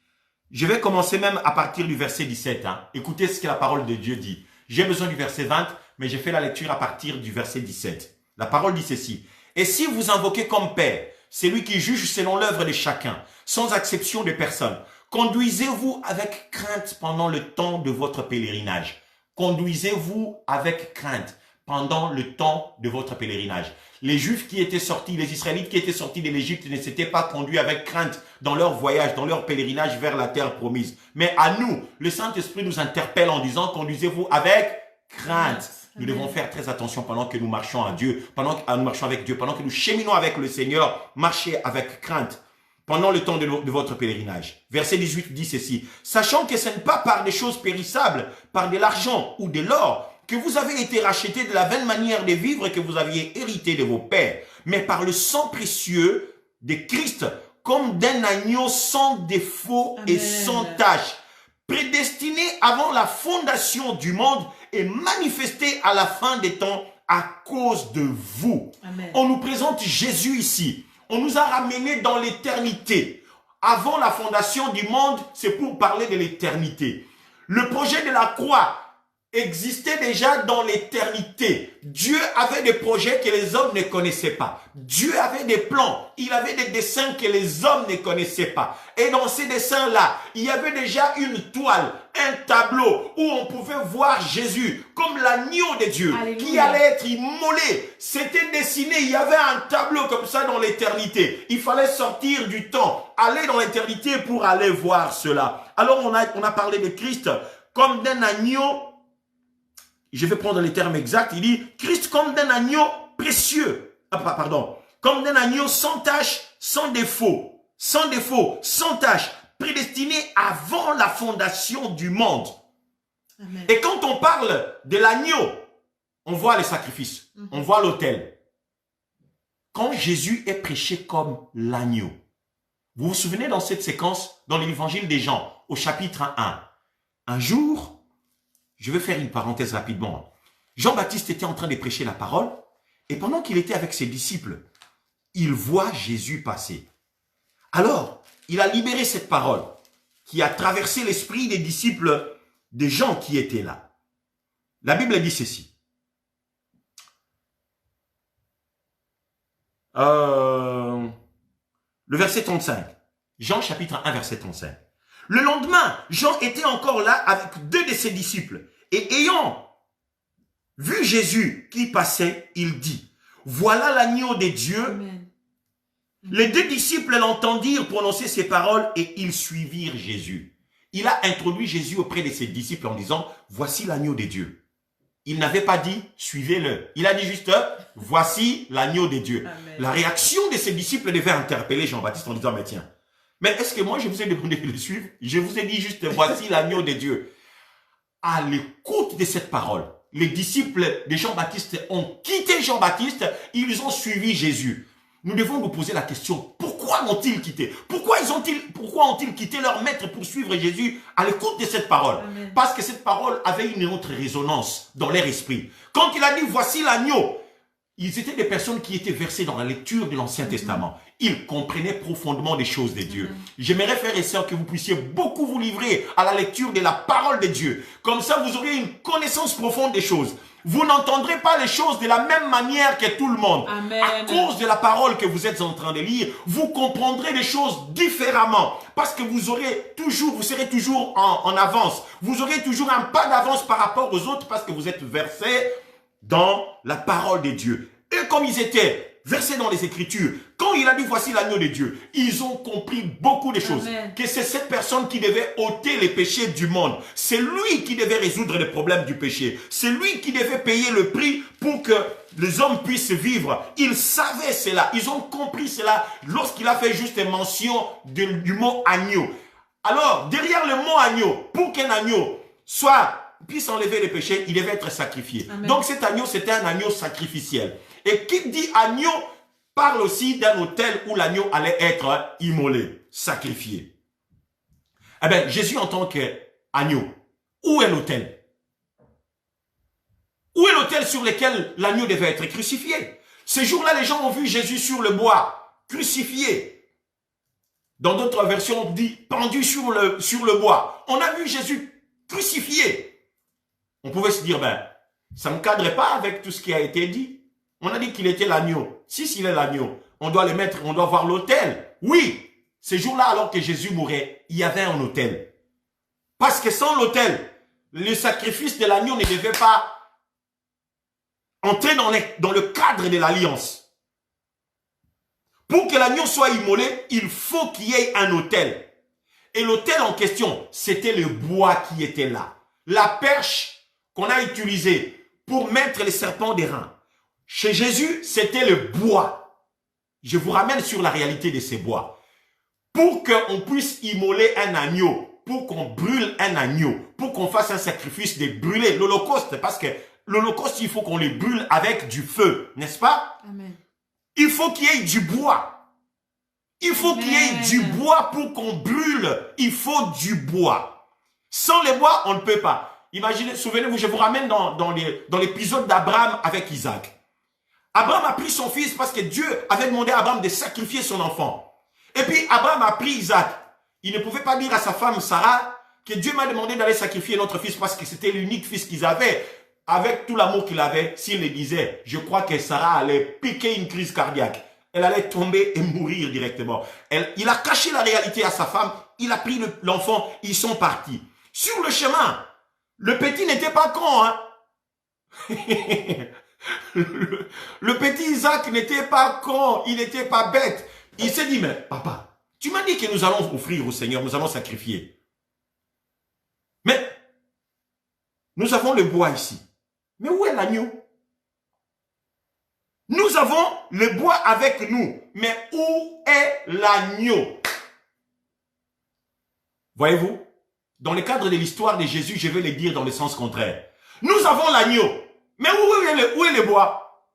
Je vais commencer même à partir du verset 17. Écoutez ce que la parole de Dieu dit. J'ai besoin du verset 20, mais j'ai fait la lecture à partir du verset 17. La parole dit ceci. Et si vous invoquez comme Père, c'est lui qui juge selon l'œuvre de chacun, sans exception de personne, conduisez-vous avec crainte pendant le temps de votre pèlerinage. Conduisez-vous avec crainte pendant le temps de votre pèlerinage. Les Juifs qui étaient sortis, les Israélites qui étaient sortis de l'Égypte ne s'étaient pas conduits avec crainte dans leur voyage, dans leur pèlerinage vers la terre promise. Mais à nous, le Saint-Esprit nous interpelle en disant, conduisez-vous avec crainte. Nous devons faire très attention pendant que nous marchons à Dieu, pendant que nous marchons avec Dieu, pendant que nous cheminons avec le Seigneur, marchez avec crainte pendant le temps de votre pèlerinage. Verset 18 dit ceci. Sachant que ce n'est pas par des choses périssables, par de l'argent ou de l'or, que vous avez été rachetés de la vaine manière de vivre que vous aviez hérité de vos pères, mais par le sang précieux de Christ, comme d'un agneau sans défaut et sans tache, prédestiné avant la fondation du monde et manifesté à la fin des temps à cause de vous. Amen. On nous présente Jésus ici. On nous a ramenés dans l'éternité. Avant la fondation du monde, c'est pour parler de l'éternité. Le projet de la croix existait déjà dans l'éternité. Dieu avait des projets que les hommes ne connaissaient pas. Dieu avait des plans. Il avait des dessins que les hommes ne connaissaient pas. Et dans ces dessins-là, il y avait déjà une toile, un tableau où on pouvait voir Jésus comme l'agneau de Dieu. Alléluia. Qui allait être immolé. C'était dessiné. Il y avait un tableau comme ça dans l'éternité. Il fallait sortir du temps, aller dans l'éternité pour aller voir cela. Alors on a parlé de Christ comme d'un agneau. Je vais prendre les termes exacts. Il dit Christ comme d'un agneau précieux. Comme d'un agneau sans tache, sans défaut, sans tache, prédestiné avant la fondation du monde. Amen. Et quand on parle de l'agneau, on voit les sacrifices, on voit l'autel. Quand Jésus est prêché comme l'agneau, vous vous souvenez dans cette séquence, dans l'évangile des Jean, au chapitre 1, un jour, je vais faire une parenthèse rapidement. Jean-Baptiste était en train de prêcher la parole, et pendant qu'il était avec ses disciples, il voit Jésus passer. Alors, il a libéré cette parole qui a traversé l'esprit des disciples, des gens qui étaient là. La Bible dit ceci. Le verset 35. Jean chapitre 1, verset 35. Le lendemain, Jean était encore là avec 2 de ses disciples. Et ayant vu Jésus qui passait, il dit, voilà l'agneau de Dieu. Amen. Les 2 disciples l'entendirent prononcer ces paroles et ils suivirent Jésus. Il a introduit Jésus auprès de ses disciples en disant, voici l'agneau de Dieu. Il n'avait pas dit, suivez-le. Il a dit juste, voici l'agneau de Dieu. Amen. La réaction de ses disciples devait interpeller Jean-Baptiste en disant, mais tiens, mais est-ce que moi je vous ai demandé de le suivre? Je vous ai dit juste, voici l'agneau de Dieu. À l'écoute de cette parole, les disciples de Jean-Baptiste ont quitté Jean-Baptiste, ils ont suivi Jésus. Nous devons nous poser la question, pourquoi ont-ils quitté? Pourquoi ont-ils quitté leur maître pour suivre Jésus à l'écoute de cette parole? Amen. Parce que cette parole avait une autre résonance dans leur esprit. Quand il a dit, voici l'agneau, ils étaient des personnes qui étaient versées dans la lecture de l'Ancien Testament. Ils comprenaient profondément les choses de Dieu. J'aimerais, frères et sœurs, que vous puissiez beaucoup vous livrer à la lecture de la parole de Dieu. Comme ça, vous aurez une connaissance profonde des choses. Vous n'entendrez pas les choses de la même manière que tout le monde. Amen. À cause de la parole que vous êtes en train de lire, vous comprendrez les choses différemment. Parce que vous serez toujours en avance. Vous aurez toujours un pas d'avance par rapport aux autres parce que vous êtes versés dans la parole de Dieu. Et comme ils étaient versés dans les Écritures, quand il a dit voici l'agneau de Dieu, ils ont compris beaucoup de choses. Amen. Que c'est cette personne qui devait ôter les péchés du monde. C'est lui qui devait résoudre les problèmes du péché. C'est lui qui devait payer le prix pour que les hommes puissent vivre. Ils savaient cela. Ils ont compris cela lorsqu'il a fait juste mention du mot agneau. Alors, derrière le mot agneau, pour qu'un agneau puisse enlever les péchés, il devait être sacrifié. Amen. Donc cet agneau, c'était un agneau sacrificiel. Et qui dit agneau, parle aussi d'un autel où l'agneau allait être immolé, sacrifié. Eh bien, Jésus en tant qu'agneau, où est l'autel? Où est l'autel sur lequel l'agneau devait être crucifié? Ces jours-là, les gens ont vu Jésus sur le bois, crucifié. Dans d'autres versions, on dit pendu sur le bois. On a vu Jésus crucifié. On pouvait se dire, ben, ça ne cadre pas avec tout ce qui a été dit. On a dit qu'il était l'agneau. Si s'il est l'agneau, on doit le mettre, on doit voir l'autel. Oui, ces jours-là, alors que Jésus mourait, il y avait un autel. Parce que sans l'autel, le sacrifice de l'agneau ne devait pas entrer dans le cadre de l'alliance. Pour que l'agneau soit immolé, il faut qu'il y ait un autel. Et l'autel en question, c'était le bois qui était là. La perche qu'on a utilisée pour mettre les serpents des reins. Chez Jésus, c'était le bois. Je vous ramène sur la réalité de ces bois. Pour qu'on puisse immoler un agneau, pour qu'on brûle un agneau, pour qu'on fasse un sacrifice de brûler l'Holocauste, parce que l'Holocauste, il faut qu'on le brûle avec du feu, n'est-ce pas? Amen. Il faut qu'il y ait du bois. Il faut qu'il y ait du bois pour qu'on brûle. Il faut du bois. Sans le bois, on ne peut pas. Imaginez, souvenez-vous, je vous ramène dans l'épisode d'Abraham avec Isaac. Abraham a pris son fils parce que Dieu avait demandé à Abraham de sacrifier son enfant. Et puis Abraham a pris Isaac. Il ne pouvait pas dire à sa femme Sarah que Dieu m'a demandé d'aller sacrifier notre fils parce que c'était l'unique fils qu'ils avaient. Avec tout l'amour qu'il avait, s'il le disait, je crois que Sarah allait piquer une crise cardiaque. Elle allait tomber et mourir directement. Il a caché la réalité à sa femme. Il a pris l'enfant. Ils sont partis. Sur le chemin, le petit n'était pas con, hein. Le petit Isaac n'était pas con, il n'était pas bête. Il s'est dit, mais papa, tu m'as dit que nous allons offrir au Seigneur, nous allons sacrifier. Mais, nous avons le bois ici. Mais où est l'agneau? Nous avons le bois avec nous. Mais où est l'agneau? Voyez-vous? Dans le cadre de l'histoire de Jésus, je vais le dire dans le sens contraire. Nous avons l'agneau. Mais où est le bois?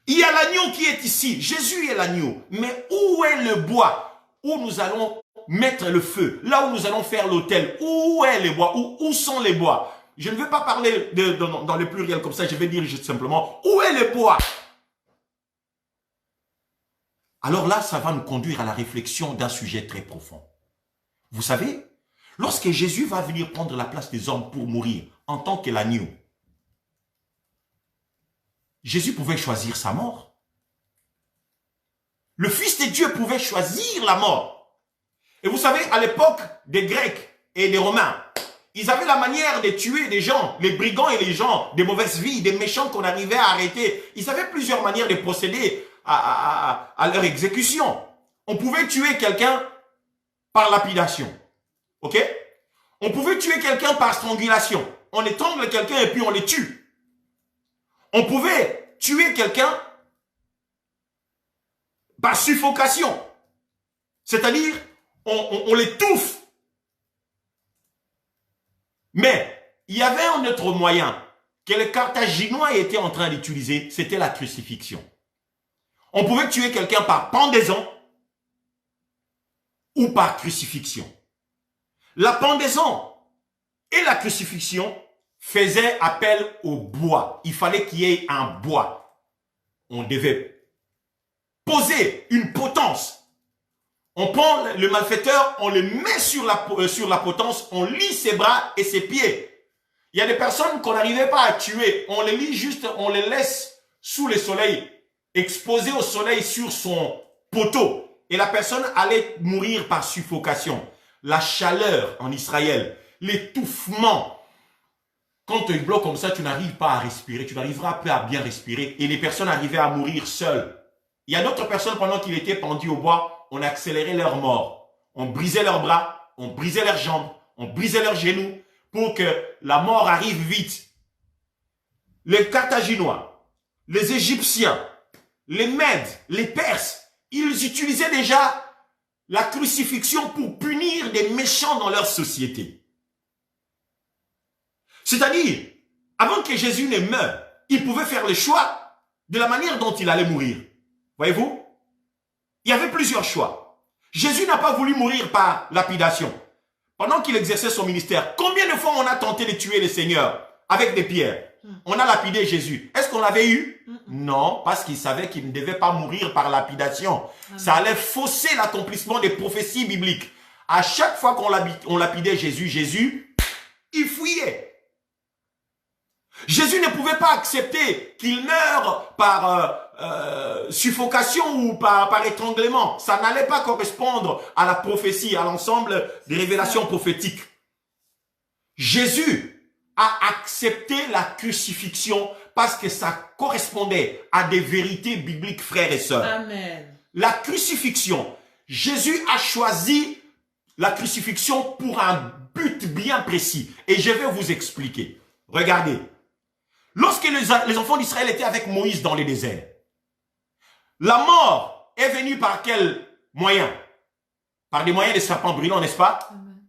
Il y a l'agneau qui est ici. Jésus est l'agneau. Mais où est le bois? Où nous allons mettre le feu? Là où nous allons faire l'autel. Où est le bois? Où sont les bois? je ne veux pas parler dans le pluriel comme ça, je vais dire juste simplement, où est le bois? Alors là, ça va nous conduire à la réflexion d'un sujet très profond. Vous savez, lorsque Jésus va venir prendre la place des hommes pour mourir en tant que l'agneau, Jésus pouvait choisir sa mort. Le Fils de Dieu pouvait choisir la mort. Et vous savez, à l'époque des Grecs et des Romains, ils avaient la manière de tuer des gens, les brigands et les gens de mauvaise vie, des méchants qu'on arrivait à arrêter. Ils avaient plusieurs manières de procéder à leur exécution. On pouvait tuer quelqu'un par lapidation. Ok? On pouvait tuer quelqu'un par strangulation. On étrangle quelqu'un et puis on les tue. On pouvait tuer quelqu'un par suffocation. C'est-à-dire, on l'étouffe. Mais il y avait un autre moyen que les Carthaginois étaient en train d'utiliser, c'était la crucifixion. On pouvait tuer quelqu'un par pendaison ou par crucifixion. La pendaison et la crucifixion faisaient appel au bois. Il fallait qu'il y ait un bois. On devait poser une potence. On prend le malfaiteur, on le met sur la potence, on lie ses bras et ses pieds. Il y a des personnes qu'on n'arrivait pas à tuer. On les lie juste, on les laisse sous le soleil, exposées au soleil sur son poteau. Et la personne allait mourir par suffocation. La chaleur en Israël, l'étouffement. Quand tu bloques comme ça, tu n'arrives pas à respirer. Tu n'arriveras pas à bien respirer. Et les personnes arrivaient à mourir seules. Il y a d'autres personnes, pendant qu'ils étaient pendus au bois, on accélérait leur mort. On brisait leurs bras, on brisait leurs jambes, on brisait leurs genoux pour que la mort arrive vite. Les Carthaginois, les Égyptiens, les Mèdes, les Perses, ils utilisaient déjà la crucifixion pour punir des méchants dans leur société. C'est-à-dire, avant que Jésus ne meure, il pouvait faire le choix de la manière dont il allait mourir. Voyez-vous? Il y avait plusieurs choix. Jésus n'a pas voulu mourir par lapidation. Pendant qu'il exerçait son ministère, combien de fois on a tenté de tuer le Seigneur avec des pierres? On a lapidé Jésus. Est-ce qu'on l'avait eu? Non, parce qu'il savait qu'il ne devait pas mourir par lapidation. Ça allait fausser l'accomplissement des prophéties bibliques. À chaque fois qu'on lapidait Jésus, il fuyait. Jésus ne pouvait pas accepter qu'il meure par suffocation ou par étranglement. Ça n'allait pas correspondre à la prophétie, à l'ensemble des révélations prophétiques. Jésus a accepté la crucifixion parce que ça correspondait à des vérités bibliques, frères et sœurs. Amen. La crucifixion, Jésus a choisi la crucifixion pour un but bien précis. Et je vais vous expliquer. Regardez. Lorsque les enfants d'Israël étaient avec Moïse dans le désert, la mort est venue par quel moyen? Par des moyens de serpents brûlants, n'est-ce pas? Amen.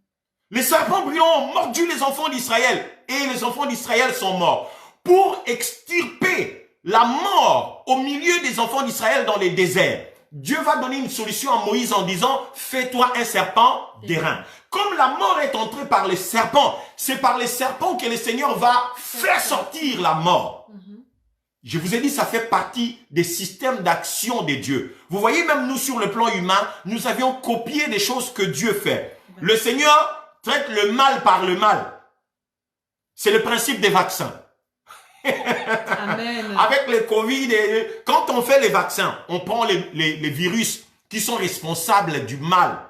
Les serpents brûlants ont mordu les enfants d'Israël et les enfants d'Israël sont morts. Pour extirper la mort au milieu des enfants d'Israël dans les déserts, Dieu va donner une solution à Moïse en disant « Fais-toi un serpent d'airain ». Comme la mort est entrée par les serpents, c'est par les serpents que le Seigneur va faire sortir la mort. Je vous ai dit, ça fait partie des systèmes d'action de Dieu. Vous voyez, même nous, sur le plan humain, nous avions copié des choses que Dieu fait. Le Seigneur traite le mal par le mal. C'est le principe des vaccins. Amen. Avec le Covid, quand on fait les vaccins, on prend les virus qui sont responsables du mal.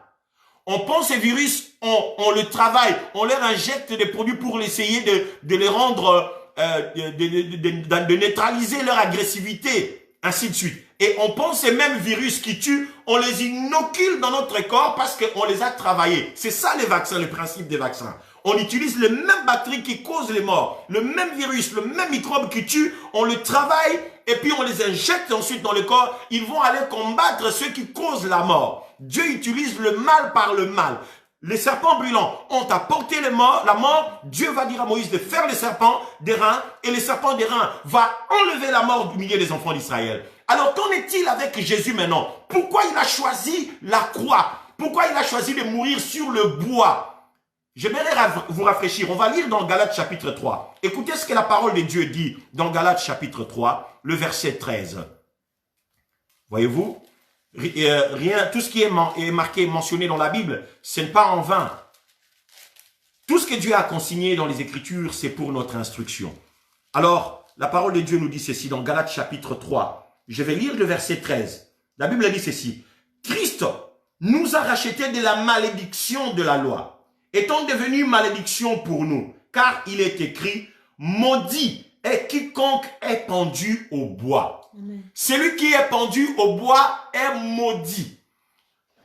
On prend ces virus, on le travaille, on leur injecte des produits pour essayer de les rendre, de neutraliser leur agressivité, ainsi de suite. Et on prend ces mêmes virus qui tuent, on les inocule dans notre corps parce qu'on les a travaillés. C'est ça les vaccins, le principe des vaccins. On utilise les mêmes bactéries qui causent les morts, le même virus, le même microbe qui tue, on le travaille et puis on les injecte ensuite dans le corps. Ils vont aller combattre ceux qui causent la mort. Dieu utilise le mal par le mal. Les serpents brûlants ont apporté la mort. Dieu va dire à Moïse de faire les serpents d'airain et les serpents d'airain va enlever la mort du milieu des enfants d'Israël. Alors qu'en est-il avec Jésus maintenant? Pourquoi il a choisi la croix? Pourquoi il a choisi de mourir sur le bois? J'aimerais vous rafraîchir. On va lire dans Galates chapitre 3. Écoutez ce que la parole de Dieu dit dans Galates chapitre 3, le verset 13. Voyez-vous, rien, tout ce qui est marqué, mentionné dans la Bible, ce n'est pas en vain. Tout ce que Dieu a consigné dans les Écritures, c'est pour notre instruction. Alors, la parole de Dieu nous dit ceci dans Galates chapitre 3. Je vais lire le verset 13. La Bible dit ceci. Christ nous a rachetés de la malédiction de la loi, étant devenu malédiction pour nous, car il est écrit, maudit est quiconque est pendu au bois. Amen. Celui qui est pendu au bois est maudit.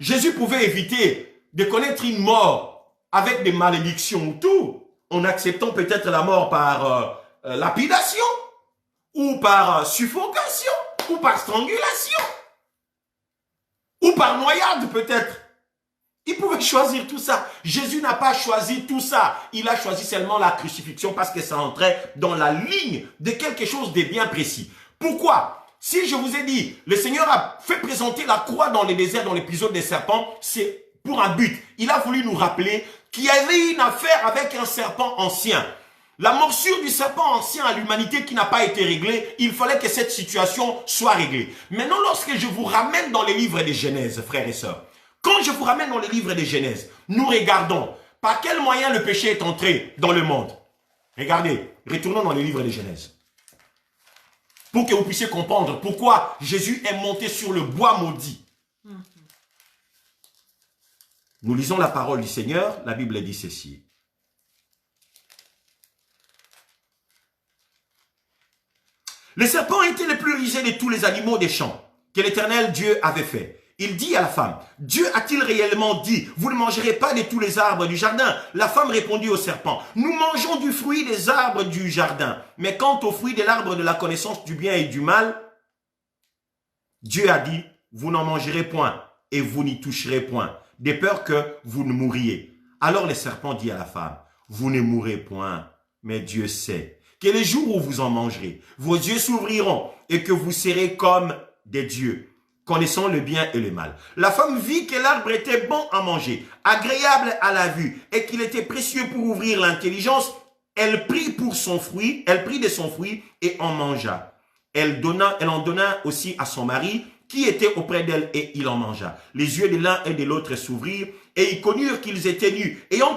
Jésus pouvait éviter de connaître une mort avec des malédictions ou tout, en acceptant peut-être la mort par lapidation, ou par suffocation, ou par strangulation, ou par noyade peut-être. Il pouvait choisir tout ça. Jésus n'a pas choisi tout ça. Il a choisi seulement la crucifixion parce que ça entrait dans la ligne de quelque chose de bien précis. Pourquoi? Si je vous ai dit, le Seigneur a fait présenter la croix dans les déserts, dans l'épisode des serpents, c'est pour un but. Il a voulu nous rappeler qu'il y avait une affaire avec un serpent ancien. La morsure du serpent ancien à l'humanité qui n'a pas été réglée, il fallait que cette situation soit réglée. Maintenant, lorsque je vous ramène dans les livres de Genèse, frères et sœurs, quand je vous ramène dans les livres de Genèse, nous regardons par quel moyen le péché est entré dans le monde. Regardez, retournons dans les livres de Genèse. Pour que vous puissiez comprendre pourquoi Jésus est monté sur le bois maudit. Nous lisons la parole du Seigneur, la Bible dit ceci. Le serpent était le plus rusé de tous les animaux des champs que l'Éternel Dieu avait fait. Il dit à la femme, Dieu a-t-il réellement dit, vous ne mangerez pas de tous les arbres du jardin? La femme répondit au serpent, nous mangeons du fruit des arbres du jardin. Mais quant au fruit de l'arbre de la connaissance du bien et du mal, Dieu a dit, vous n'en mangerez point et vous n'y toucherez point, de peur que vous ne mouriez. Alors le serpent dit à la femme, vous ne mourrez point, mais Dieu sait que les jours où vous en mangerez, vos yeux s'ouvriront et que vous serez comme des dieux, connaissant le bien et le mal. La femme vit que l'arbre était bon à manger, agréable à la vue, et qu'il était précieux pour ouvrir l'intelligence. Elle prit de son fruit et en mangea. Elle en donna aussi à son mari, qui était auprès d'elle, et il en mangea. Les yeux de l'un et de l'autre s'ouvrirent, et ils connurent qu'ils étaient nus. Ayant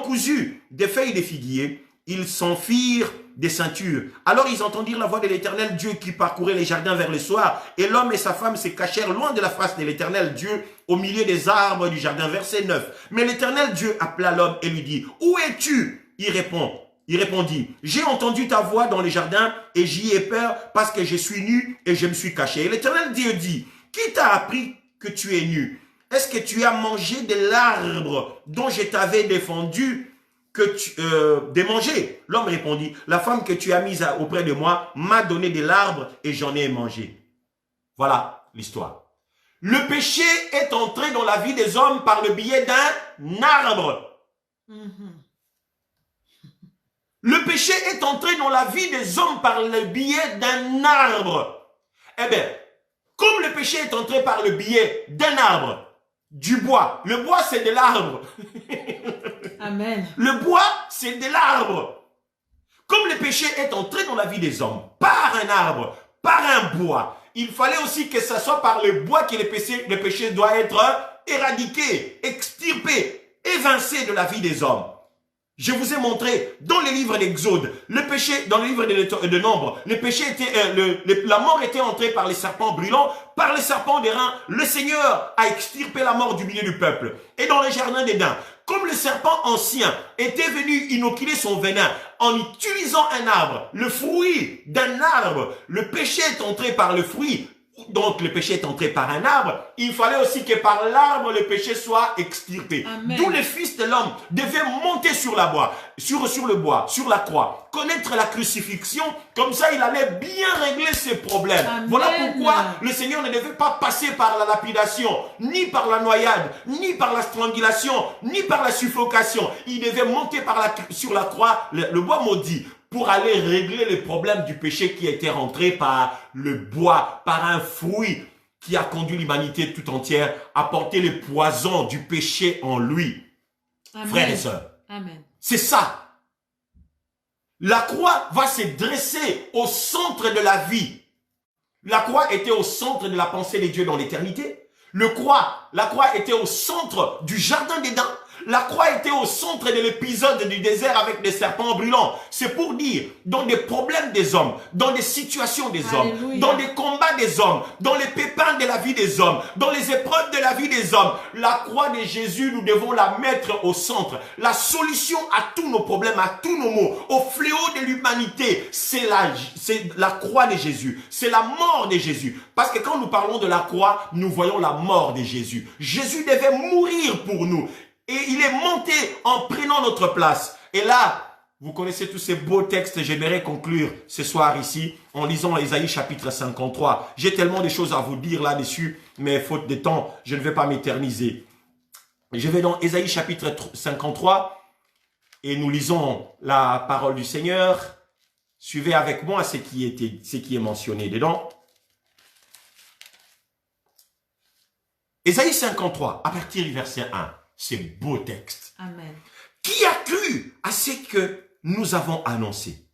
cousu des feuilles de figuier, ils s'en firent des ceintures. Alors ils entendirent la voix de l'Éternel Dieu qui parcourait les jardins vers le soir, et l'homme et sa femme se cachèrent loin de la face de l'Éternel Dieu au milieu des arbres du jardin. Verset 9. Mais l'Éternel Dieu appela l'homme et lui dit, où es-tu? Il répondit, j'ai entendu ta voix dans le jardin et j'y ai peur parce que je suis nu et je me suis caché. Et l'Éternel Dieu dit, qui t'a appris que tu es nu? Est-ce que tu as mangé de l'arbre dont je t'avais défendu de manger? L'homme répondit, la femme que tu as mise auprès de moi m'a donné de l'arbre et j'en ai mangé. Voilà l'histoire. Le péché est entré dans la vie des hommes par le biais d'un arbre. Le péché est entré dans la vie des hommes par le biais d'un arbre. Eh bien, comme le péché est entré par le biais d'un arbre, du bois, le bois c'est de l'arbre. Amen. Le bois, c'est de l'arbre. Comme le péché est entré dans la vie des hommes, par un arbre, par un bois, il fallait aussi que ce soit par le bois que le péché doit être éradiqué, extirpé, évincé de la vie des hommes. Je vous ai montré dans les livres d'Exode, le péché, dans les livres de Nombre, le péché était, la mort était entrée par les serpents brûlants, par les serpents d'airain. Le Seigneur a extirpé la mort du milieu du peuple. Et dans le jardin d'Éden, comme le serpent ancien était venu inoculer son venin en utilisant un arbre, le fruit d'un arbre, le péché est entré par le fruit. Donc le péché est entré par un arbre, il fallait aussi que par l'arbre le péché soit extirpé. D'où le Fils de l'homme devait monter sur le bois, sur la croix, connaître la crucifixion, comme ça il allait bien régler ses problèmes. Amen. Voilà pourquoi le Seigneur ne devait pas passer par la lapidation, ni par la noyade, ni par la strangulation, ni par la suffocation. Il devait monter sur la croix, le bois maudit, pour aller régler les problèmes du péché qui était rentré par le bois, par un fruit qui a conduit l'humanité tout entière à porter le poison du péché en lui. Amen. frères et sœurs. Amen. C'est ça. La croix va se dresser au centre de la vie. La croix était au centre de la pensée de Dieu dans l'éternité. La croix était au centre du jardin d'Éden. La croix était au centre de l'épisode du désert avec des serpents brûlants. C'est pour dire, dans des problèmes des hommes, dans des situations des hommes, Alléluia. dans des combats des hommes, dans les pépins de la vie des hommes, dans les épreuves de la vie des hommes, la croix de Jésus, nous devons la mettre au centre. La solution à tous nos problèmes, à tous nos maux, au fléau de l'humanité, c'est la croix de Jésus. C'est la mort de Jésus. Parce que quand nous parlons de la croix, nous voyons la mort de Jésus. Jésus devait mourir pour nous. Et il est monté en prenant notre place. Et là, vous connaissez tous ces beaux textes. J'aimerais conclure ce soir ici en lisant Ésaïe chapitre 53. J'ai tellement de choses à vous dire là-dessus, mais faute de temps, je ne vais pas m'éterniser. Je vais dans Ésaïe chapitre 53 et nous lisons la parole du Seigneur. Suivez avec moi ce qui est mentionné dedans. Ésaïe 53, à partir du verset 1. C'est beau texte. Amen. Qui a cru à ce que nous avons annoncé?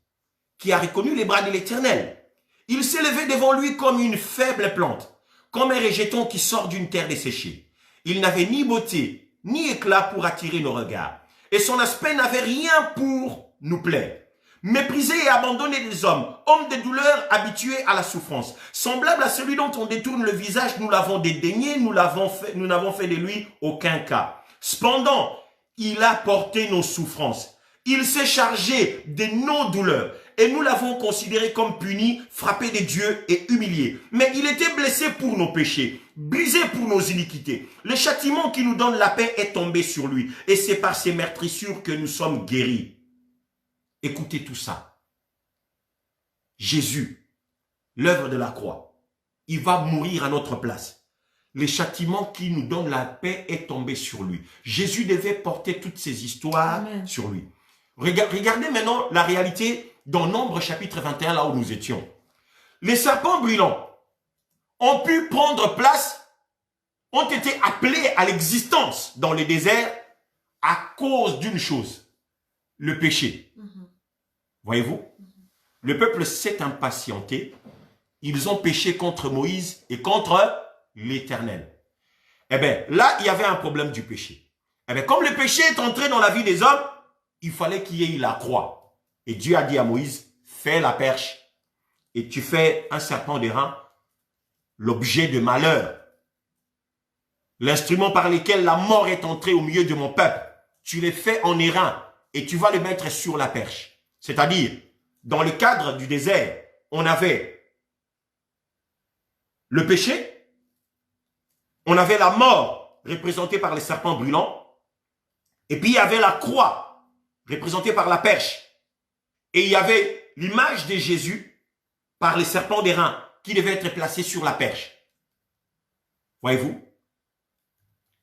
Qui a reconnu les bras de l'Éternel? Il s'est levé devant lui comme une faible plante, comme un rejeton qui sort d'une terre desséchée. Il n'avait ni beauté, ni éclat pour attirer nos regards. Et son aspect n'avait rien pour nous plaire. Méprisé et abandonné des hommes, homme de douleur, habitué à la souffrance. Semblable à celui dont on détourne le visage, nous l'avons dédaigné, nous n'avons fait de lui aucun cas. Cependant, il a porté nos souffrances. Il s'est chargé de nos douleurs. Et nous l'avons considéré comme puni, frappé de Dieu et humilié. Mais il était blessé pour nos péchés, brisé pour nos iniquités. Le châtiment qui nous donne la paix est tombé sur lui. Et c'est par ses meurtrissures que nous sommes guéris. Écoutez tout ça. Jésus, l'œuvre de la croix, il va mourir à notre place. Le châtiment qui nous donne la paix est tombé sur lui. Jésus devait porter toutes ces histoires Amen. sur lui. Regardez maintenant la réalité dans Nombre chapitre 21, là où nous étions. Les serpents brûlants ont pu prendre place, ont été appelés à l'existence dans le désert à cause d'une chose, le péché. Voyez-vous? Le peuple s'est impatienté. Ils ont péché contre Moïse et contre l'Éternel. Eh bien, là, il y avait un problème du péché. Eh bien, comme le péché est entré dans la vie des hommes, il fallait qu'il y ait la croix. Et Dieu a dit à Moïse, fais la perche et tu fais un serpent d'airain, l'objet de malheur. L'instrument par lequel la mort est entrée au milieu de mon peuple, tu les fais en airain et tu vas le mettre sur la perche. C'est-à-dire, dans le cadre du désert, on avait le péché, on avait la mort représentée par les serpents brûlants, et puis il y avait la croix représentée par la perche, et il y avait l'image de Jésus par les serpents d'airain qui devait être placé sur la perche. Voyez-vous?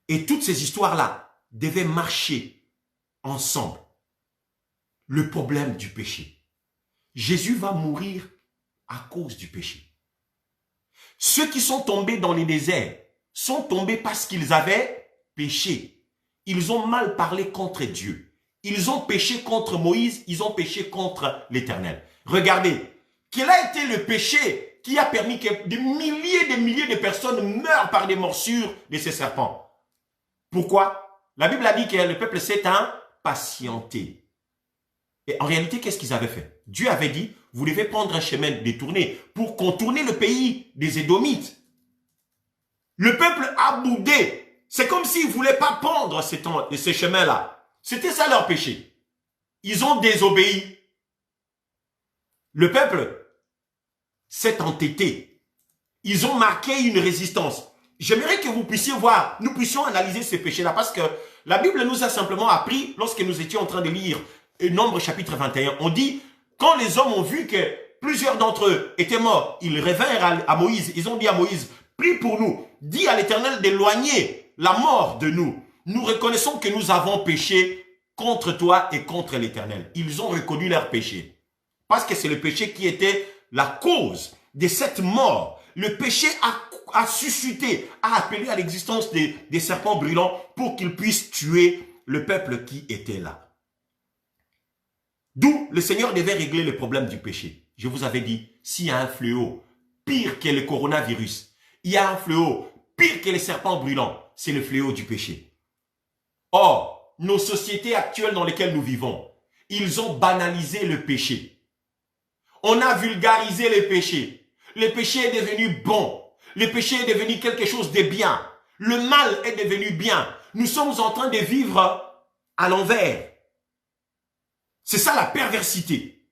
Et toutes ces histoires-là devaient marcher ensemble. Le problème du péché. Jésus va mourir à cause du péché. Ceux qui sont tombés dans les déserts sont tombés parce qu'ils avaient péché. Ils ont mal parlé contre Dieu. Ils ont péché contre Moïse, ils ont péché contre l'Éternel. Regardez, quel a été le péché qui a permis que des milliers de personnes meurent par des morsures de ces serpents? Pourquoi? La Bible a dit que le peuple s'est impatienté. Et en réalité, qu'est-ce qu'ils avaient fait? Dieu avait dit, vous devez prendre un chemin détourné pour contourner le pays des Édomites. Le peuple a boudé. C'est comme s'ils ne voulaient pas prendre ces chemins-là. C'était ça leur péché. Ils ont désobéi. Le peuple s'est entêté. Ils ont marqué une résistance. J'aimerais que vous puissiez voir, nous puissions analyser ces péchés-là, parce que la Bible nous a simplement appris, lorsque nous étions en train de lire Nombre chapitre 21, on dit, quand les hommes ont vu que plusieurs d'entre eux étaient morts, ils revinrent à Moïse, ils ont dit à Moïse, prie pour nous, dis à l'Éternel d'éloigner la mort de nous. Nous reconnaissons que nous avons péché contre toi et contre l'Éternel. Ils ont reconnu leur péché. Parce que c'est le péché qui était la cause de cette mort. Le péché a suscité, a appelé à l'existence des serpents brûlants pour qu'ils puissent tuer le peuple qui était là. D'où le Seigneur devait régler le problème du péché. Je vous avais dit, s'il y a un fléau pire que le coronavirus, il y a un fléau pire que les serpents brûlants, c'est le fléau du péché. Or, nos sociétés actuelles dans lesquelles nous vivons, ils ont banalisé le péché. On a vulgarisé le péché. Le péché est devenu bon. Le péché est devenu quelque chose de bien. Le mal est devenu bien. Nous sommes en train de vivre à l'envers. C'est ça la perversité.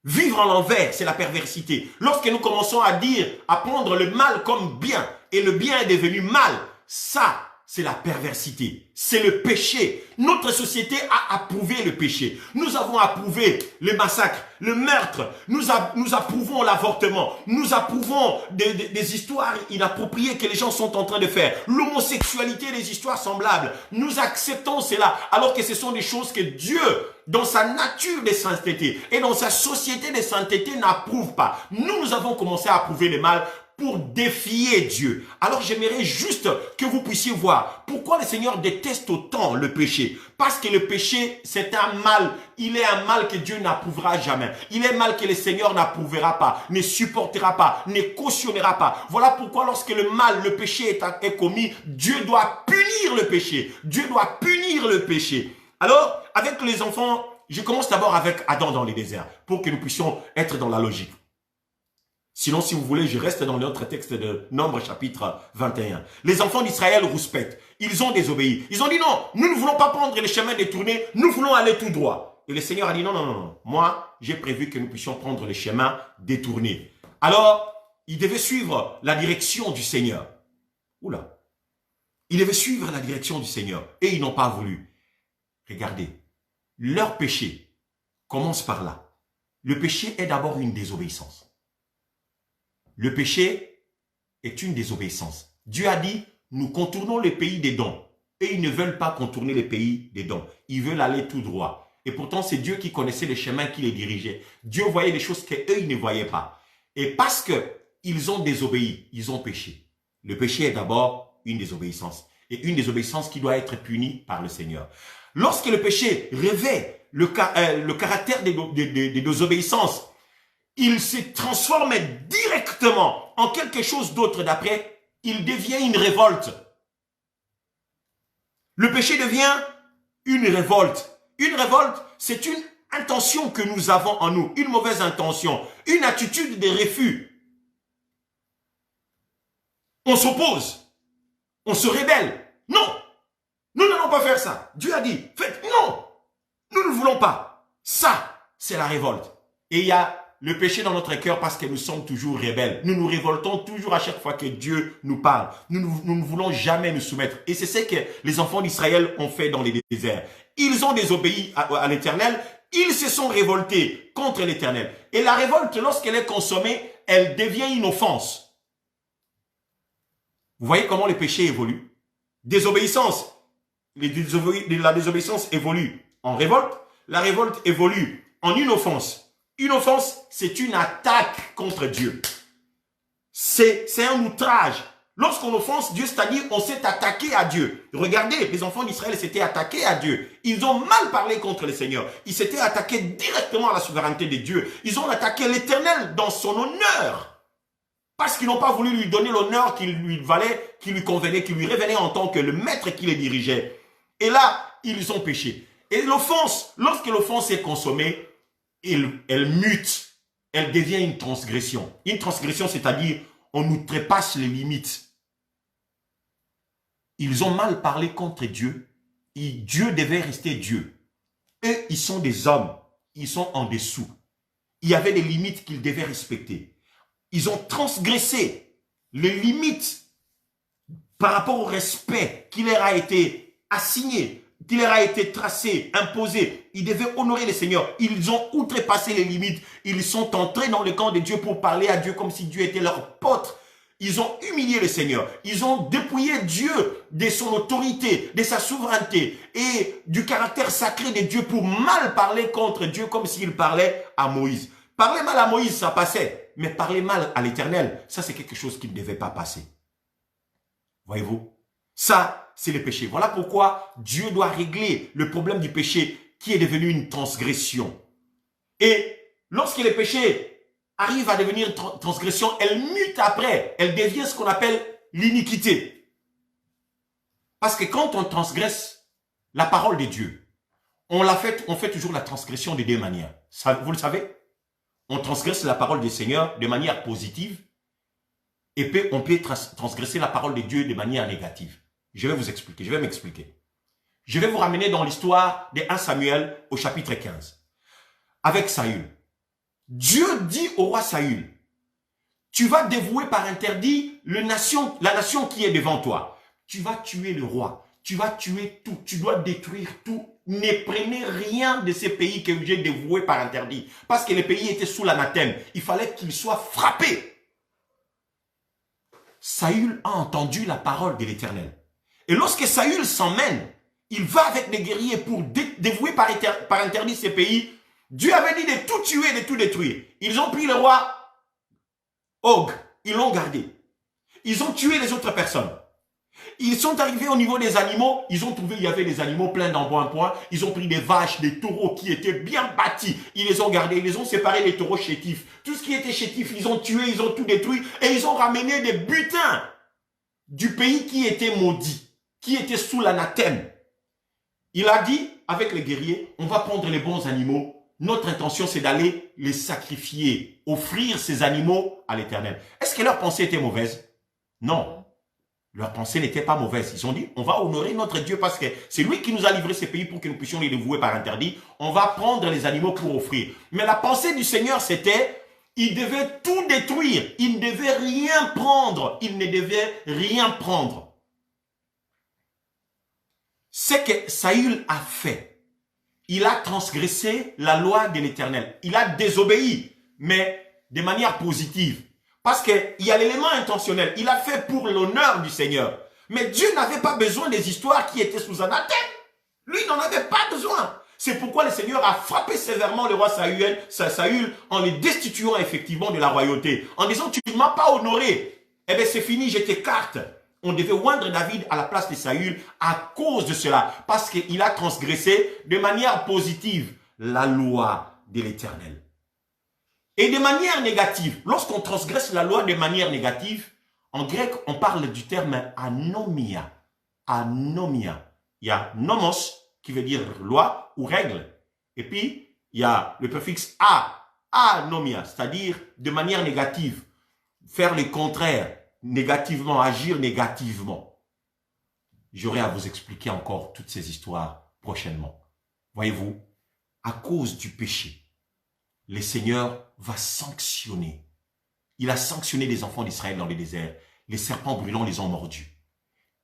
Vivre à l'envers, c'est la perversité. Lorsque nous commençons à dire, à prendre le mal comme bien, et le bien est devenu mal, ça, c'est la perversité. C'est le péché. Notre société a approuvé le péché. Nous avons approuvé le massacre, le meurtre. Nous approuvons l'avortement. Nous approuvons des histoires inappropriées que les gens sont en train de faire. L'homosexualité, des histoires semblables. Nous acceptons cela alors que ce sont des choses que Dieu, dans sa nature de sainteté et dans sa société de sainteté, n'approuve pas. Nous avons commencé à approuver le mal pour défier Dieu. Alors j'aimerais juste que vous puissiez voir pourquoi le Seigneur déteste autant le péché. Parce que le péché, c'est un mal. Il est un mal que Dieu n'approuvera jamais. Il est un mal que le Seigneur n'approuvera pas, ne supportera pas, ne cautionnera pas. Voilà pourquoi lorsque le mal, le péché est commis, Dieu doit punir le péché. Dieu doit punir le péché. Alors, avec les enfants, je commence d'abord avec Adam dans les déserts, pour que nous puissions être dans la logique. Sinon, si vous voulez, je reste dans notre texte de Nombre chapitre 21. Les enfants d'Israël rouspètent. Ils ont désobéi. Ils ont dit non, nous ne voulons pas prendre le chemin détourné, nous voulons aller tout droit. Et le Seigneur a dit non, non, non, non. Moi, j'ai prévu que nous puissions prendre le chemin détourné. Alors, ils devaient suivre la direction du Seigneur. Oula. Ils devaient suivre la direction du Seigneur. Et ils n'ont pas voulu. Regardez, leur péché commence par là. Le péché est d'abord une désobéissance. Le péché est une désobéissance. Dieu a dit, nous contournons le pays des dons. Et ils ne veulent pas contourner le pays des dons. Ils veulent aller tout droit. Et pourtant, c'est Dieu qui connaissait les chemins qui les dirigeait. Dieu voyait des choses qu'eux, ils ne voyaient pas. Et parce qu'ils ont désobéi, ils ont péché. Le péché est d'abord une désobéissance. Et une désobéissance qui doit être punie par le Seigneur. Lorsque le péché revêt le caractère des désobéissances, il se transforme directement en quelque chose d'autre d'après. Il devient une révolte. Le péché devient une révolte. Une révolte, c'est une intention que nous avons en nous, une mauvaise intention, une attitude de refus. On s'oppose, on se rébelle. Non, nous n'allons pas faire ça. Dieu a dit, faites, non, nous ne voulons pas. Ça, c'est la révolte. Et il y a le péché dans notre cœur parce que nous sommes toujours rebelles. Nous nous révoltons toujours à chaque fois que Dieu nous parle. Nous ne voulons jamais nous soumettre. Et c'est ce que les enfants d'Israël ont fait dans les déserts. Ils ont désobéi à l'Éternel. Ils se sont révoltés contre l'Éternel. Et la révolte, lorsqu'elle est consommée, elle devient une offense. Vous voyez comment le péché évolue? Désobéissance. La désobéissance évolue en révolte. La révolte évolue en une offense. Une offense, c'est une attaque contre Dieu. C'est un outrage. Lorsqu'on offense Dieu, c'est-à-dire on s'est attaqué à Dieu. Regardez, les enfants d'Israël s'étaient attaqués à Dieu. Ils ont mal parlé contre le Seigneur. Ils s'étaient attaqués directement à la souveraineté de Dieu. Ils ont attaqué l'Éternel dans son honneur. Parce qu'ils n'ont pas voulu lui donner l'honneur qui lui valait, qui lui convenait, qui lui revenait en tant que le maître qui les dirigeait. Et là, ils ont péché. Et l'offense, lorsque l'offense est consommée, elle mute, elle devient une transgression. Une transgression, c'est-à-dire, on nous trépasse les limites. Ils ont mal parlé contre Dieu. Et Dieu devait rester Dieu. Eux, ils sont des hommes. Ils sont en dessous. Il y avait des limites qu'ils devaient respecter. Ils ont transgressé les limites par rapport au respect qui leur a été assigné, qui leur a été tracé, imposé. Ils devaient honorer le Seigneur. Ils ont outrepassé les limites. Ils sont entrés dans le camp de Dieu pour parler à Dieu comme si Dieu était leur pote. Ils ont humilié le Seigneur. Ils ont dépouillé Dieu de son autorité, de sa souveraineté et du caractère sacré de Dieu pour mal parler contre Dieu comme s'il parlait à Moïse. Parler mal à Moïse, ça passait. Mais parler mal à l'Éternel, ça c'est quelque chose qui ne devait pas passer. Voyez-vous? Ça, c'est le péché. Voilà pourquoi Dieu doit régler le problème du péché qui est devenu une transgression. Et lorsque le péché arrive à devenir transgression, elle mute après, elle devient ce qu'on appelle l'iniquité. Parce que quand on transgresse la parole de Dieu, on fait toujours la transgression de deux manières. Ça, vous le savez? On transgresse la parole du Seigneur de manière positive et puis on peut transgresser la parole de Dieu de manière négative. Je vais vous expliquer, je vais m'expliquer. Je vais vous ramener dans l'histoire de 1 Samuel au chapitre 15. Avec Saül. Dieu dit au roi Saül, tu vas dévouer par interdit la nation qui est devant toi. Tu vas tuer le roi, tu vas tuer tout, tu dois détruire tout. Ne prenez rien de ces pays que j'ai dévoués par interdit. Parce que les pays étaient sous l'anathème. Il fallait qu'ils soient frappés. Saül a entendu la parole de l'Éternel. Et lorsque Saül s'emmène, il va avec des guerriers pour dévouer par interdit ces pays. Dieu avait dit de tout tuer, de tout détruire. Ils ont pris le roi Og, ils l'ont gardé. Ils ont tué les autres personnes. Ils sont arrivés au niveau des animaux, ils ont trouvé, il y avait des animaux pleins d'embonpoint, ils ont pris des vaches, des taureaux qui étaient bien bâtis, ils les ont gardés, ils les ont séparés des taureaux chétifs. Tout ce qui était chétif, ils ont tué, ils ont tout détruit et ils ont ramené des butins du pays qui était maudit, qui était sous l'anathème. Il a dit, avec les guerriers, on va prendre les bons animaux, notre intention c'est d'aller les sacrifier, offrir ces animaux à l'Éternel. Est-ce que leur pensée était mauvaise? Non. Leur pensée n'était pas mauvaise. Ils ont dit, on va honorer notre Dieu parce que c'est lui qui nous a livré ces pays pour que nous puissions les dévouer par interdit. On va prendre les animaux pour offrir. Mais la pensée du Seigneur, c'était, il devait tout détruire. Il ne devait rien prendre. Il ne devait rien prendre. Ce que Saül a fait, il a transgressé la loi de l'Éternel. Il a désobéi, mais de manière positive. Parce qu'il y a l'élément intentionnel. Il a fait pour l'honneur du Seigneur. Mais Dieu n'avait pas besoin des histoires qui étaient sous anathème. Lui n'en avait pas besoin. C'est pourquoi le Seigneur a frappé sévèrement le roi Saül en le destituant effectivement de la royauté. En disant, tu ne m'as pas honoré. Eh bien c'est fini, je t'écarte. On devait oindre David à la place de Saül à cause de cela. Parce qu'il a transgressé de manière positive la loi de l'Éternel. Et de manière négative, lorsqu'on transgresse la loi de manière négative, en grec, on parle du terme anomia. Anomia. Il y a nomos, qui veut dire loi ou règle. Et puis, il y a le préfixe a, anomia, c'est-à-dire de manière négative. Faire le contraire, négativement, agir négativement. J'aurai à vous expliquer encore toutes ces histoires prochainement. Voyez-vous, à cause du péché, le Seigneur va sanctionner. Il a sanctionné les enfants d'Israël dans le désert. Les serpents brûlants les ont mordus.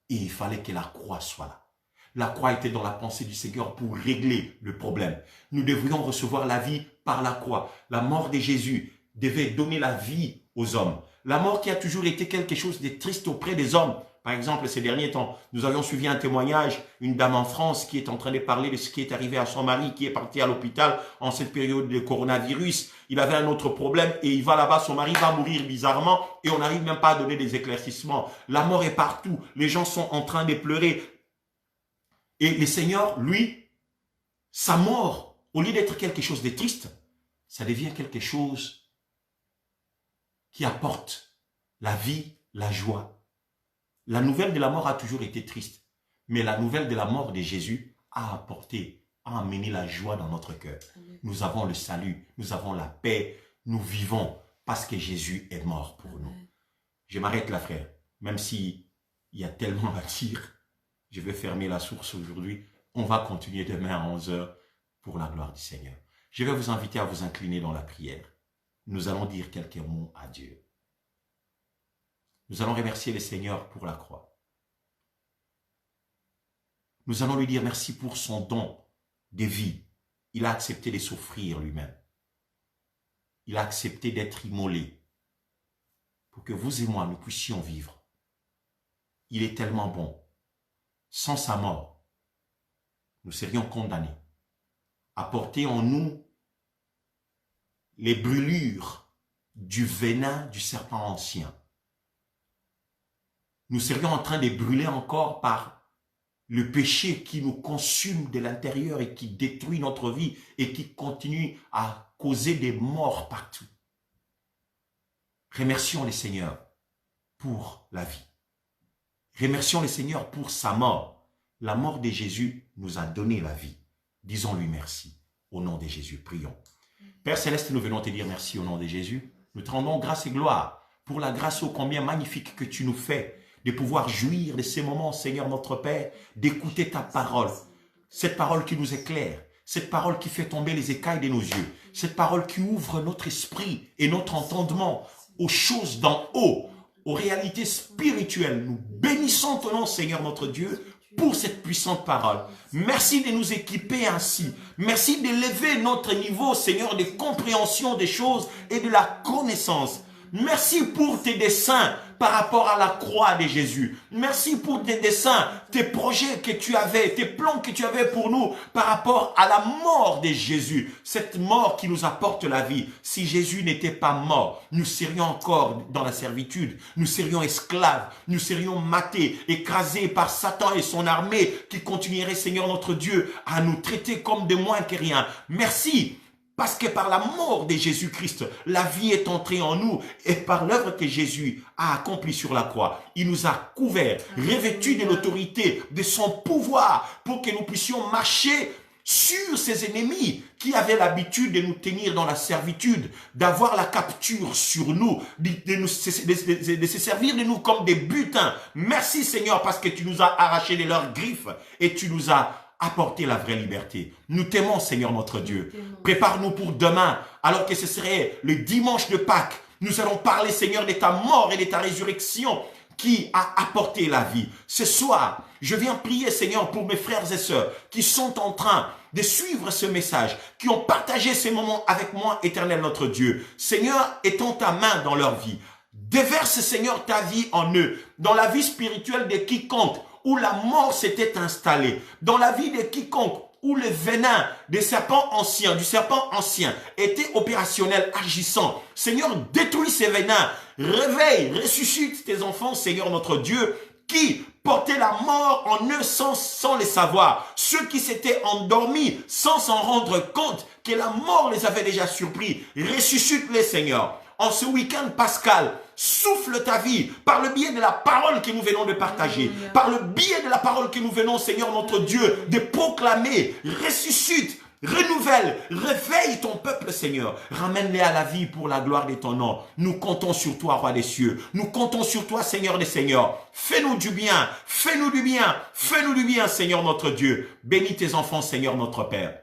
Et il fallait que la croix soit là. La croix était dans la pensée du Seigneur pour régler le problème. Nous devrions recevoir la vie par la croix. La mort de Jésus devait donner la vie aux hommes. La mort qui a toujours été quelque chose de triste auprès des hommes. Par exemple, ces derniers temps, nous avions suivi un témoignage, une dame en France qui est en train de parler de ce qui est arrivé à son mari, qui est parti à l'hôpital en cette période de coronavirus. Il avait un autre problème et il va là-bas, son mari va mourir bizarrement et on n'arrive même pas à donner des éclaircissements. La mort est partout, les gens sont en train de pleurer. Et le Seigneur, lui, sa mort, au lieu d'être quelque chose de triste, ça devient quelque chose qui apporte la vie, la joie. La nouvelle de la mort a toujours été triste, mais la nouvelle de la mort de Jésus a apporté, a amené la joie dans notre cœur. Nous avons le salut, nous avons la paix, nous vivons parce que Jésus est mort pour nous. Je m'arrête là, frère, même s'il y a tellement à dire, je vais fermer la source aujourd'hui. On va continuer demain à 11 h pour la gloire du Seigneur. Je vais vous inviter à vous incliner dans la prière. Nous allons dire quelques mots à Dieu. Nous allons remercier le Seigneur pour la croix. Nous allons lui dire merci pour son don de vie. Il a accepté de souffrir lui-même. Il a accepté d'être immolé pour que vous et moi, nous puissions vivre. Il est tellement bon. Sans sa mort, nous serions condamnés à porter en nous les brûlures du venin du serpent ancien. Nous serions en train de brûler encore par le péché qui nous consume de l'intérieur et qui détruit notre vie et qui continue à causer des morts partout. Remercions le Seigneur pour la vie. Remercions le Seigneur pour sa mort. La mort de Jésus nous a donné la vie. Disons-lui merci. Au nom de Jésus, prions. Père Céleste, nous venons te dire merci au nom de Jésus. Nous te rendons grâce et gloire pour la grâce ô combien magnifique que tu nous fais de pouvoir jouir de ces moments, Seigneur notre Père, d'écouter ta parole. Cette parole qui nous éclaire, cette parole qui fait tomber les écailles de nos yeux, cette parole qui ouvre notre esprit et notre entendement aux choses d'en haut, aux réalités spirituelles. Nous bénissons ton nom, Seigneur notre Dieu, pour cette puissante parole. Merci de nous équiper ainsi. Merci d'élever notre niveau, Seigneur, de compréhension des choses et de la connaissance. Merci pour tes desseins par rapport à la croix de Jésus. Merci pour tes desseins, tes projets que tu avais, tes plans que tu avais pour nous par rapport à la mort de Jésus. Cette mort qui nous apporte la vie. Si Jésus n'était pas mort, nous serions encore dans la servitude. Nous serions esclaves. Nous serions matés, écrasés par Satan et son armée qui continuerait, Seigneur notre Dieu, à nous traiter comme de moins que rien. Merci. Parce que par la mort de Jésus-Christ, la vie est entrée en nous et par l'œuvre que Jésus a accomplie sur la croix, il nous a couverts, revêtus de l'autorité, de son pouvoir pour que nous puissions marcher sur ces ennemis qui avaient l'habitude de nous tenir dans la servitude, d'avoir la capture sur nous, de se servir de nous comme des butins. Merci Seigneur parce que tu nous as arrachés de leurs griffes et tu nous as apporter la vraie liberté. Nous t'aimons, Seigneur notre Dieu. Prépare-nous pour demain, alors que ce serait le dimanche de Pâques. Nous allons parler, Seigneur, de ta mort et de ta résurrection qui a apporté la vie. Ce soir, je viens prier, Seigneur, pour mes frères et sœurs qui sont en train de suivre ce message, qui ont partagé ces moments avec moi, Éternel notre Dieu. Seigneur, étends ta main dans leur vie. Déverse, Seigneur, ta vie en eux, dans la vie spirituelle de quiconque, où la mort s'était installée, dans la vie de quiconque, où le venin du serpent ancien était opérationnel, agissant. Seigneur, détruis ces venins, réveille, ressuscite tes enfants, Seigneur notre Dieu, qui portaient la mort en eux sans le savoir. Ceux qui s'étaient endormis sans s'en rendre compte que la mort les avait déjà surpris. Ressuscite-les, Seigneur. En ce week-end pascal, souffle ta vie par le biais de la parole que nous venons de partager, par le biais de la parole que nous venons, Seigneur notre Dieu, de proclamer. Ressuscite, renouvelle, réveille ton peuple, Seigneur. Ramène-les à la vie pour la gloire de ton nom. Nous comptons sur toi, Roi des cieux. Nous comptons sur toi, Seigneur des seigneurs. Fais-nous du bien, fais-nous du bien, fais-nous du bien, Seigneur notre Dieu. Bénis tes enfants, Seigneur notre Père,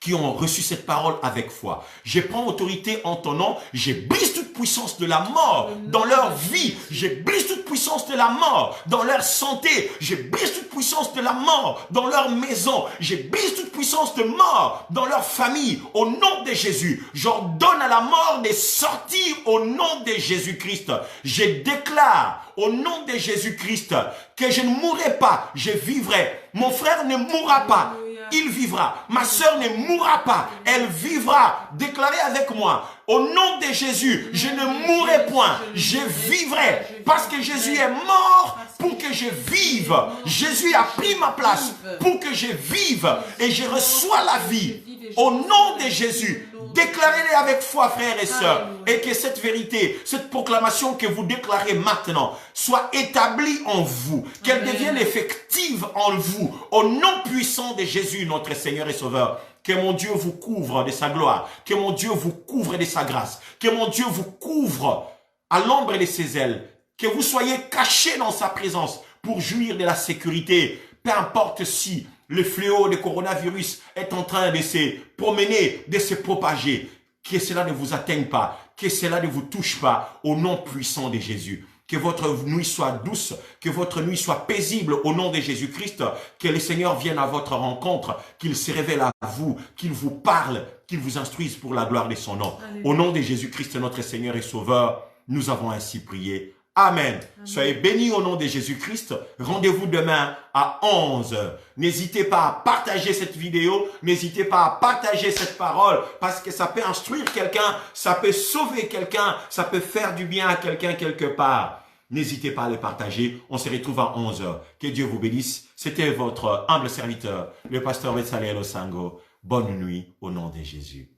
qui ont reçu cette parole avec foi. Je prends autorité en ton nom, je brise toute puissance de la mort dans leur vie, je brise toute puissance de la mort dans leur santé, je brise toute puissance de la mort dans leur maison, je brise toute puissance de mort dans leur famille, au nom de Jésus. J'ordonne à la mort de sortir au nom de Jésus-Christ. Je déclare au nom de Jésus-Christ que je ne mourrai pas, je vivrai. Mon frère ne mourra pas, il vivra. Ma sœur ne mourra pas, elle vivra. Déclarez avec moi, au nom de Jésus, je ne mourrai point, je vivrai. Parce que Jésus est mort pour que je vive. Jésus a pris ma place pour que je vive. Et je reçois la vie. Au nom de Jésus, déclarez-les avec foi, frères et sœurs. Et que cette vérité, cette proclamation que vous déclarez maintenant, soit établie en vous. Qu'elle devienne effective en vous. Au nom puissant de Jésus, notre Seigneur et Sauveur. Que mon Dieu vous couvre de sa gloire. Que mon Dieu vous couvre de sa grâce. Que mon Dieu vous couvre à l'ombre de ses ailes. Que vous soyez cachés dans sa présence pour jouir de la sécurité. Peu importe si le fléau du coronavirus est en train de se promener, de se propager. Que cela ne vous atteigne pas. Que cela ne vous touche pas au nom puissant de Jésus. Que votre nuit soit douce, que votre nuit soit paisible au nom de Jésus-Christ, que le Seigneur vienne à votre rencontre, qu'il se révèle à vous, qu'il vous parle, qu'il vous instruise pour la gloire de son nom. Alléluia. Au nom de Jésus-Christ, notre Seigneur et Sauveur, nous avons ainsi prié. Amen. Soyez bénis au nom de Jésus-Christ. Rendez-vous demain à 11h. N'hésitez pas à partager cette vidéo. N'hésitez pas à partager cette parole parce que ça peut instruire quelqu'un, ça peut sauver quelqu'un, ça peut faire du bien à quelqu'un quelque part. N'hésitez pas à les partager. On se retrouve à 11h. Que Dieu vous bénisse. C'était votre humble serviteur, le pasteur Betsalel Osango. Bonne nuit au nom de Jésus.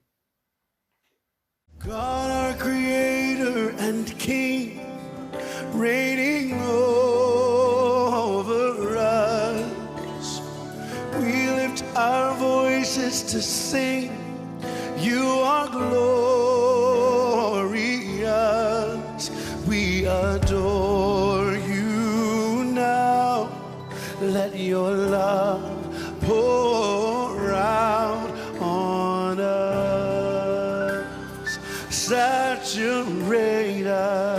God, our Creator and King, reigning over us, we lift our voices to sing. You are glorious. We adore you now. Let your love pour out on us. Saturate us.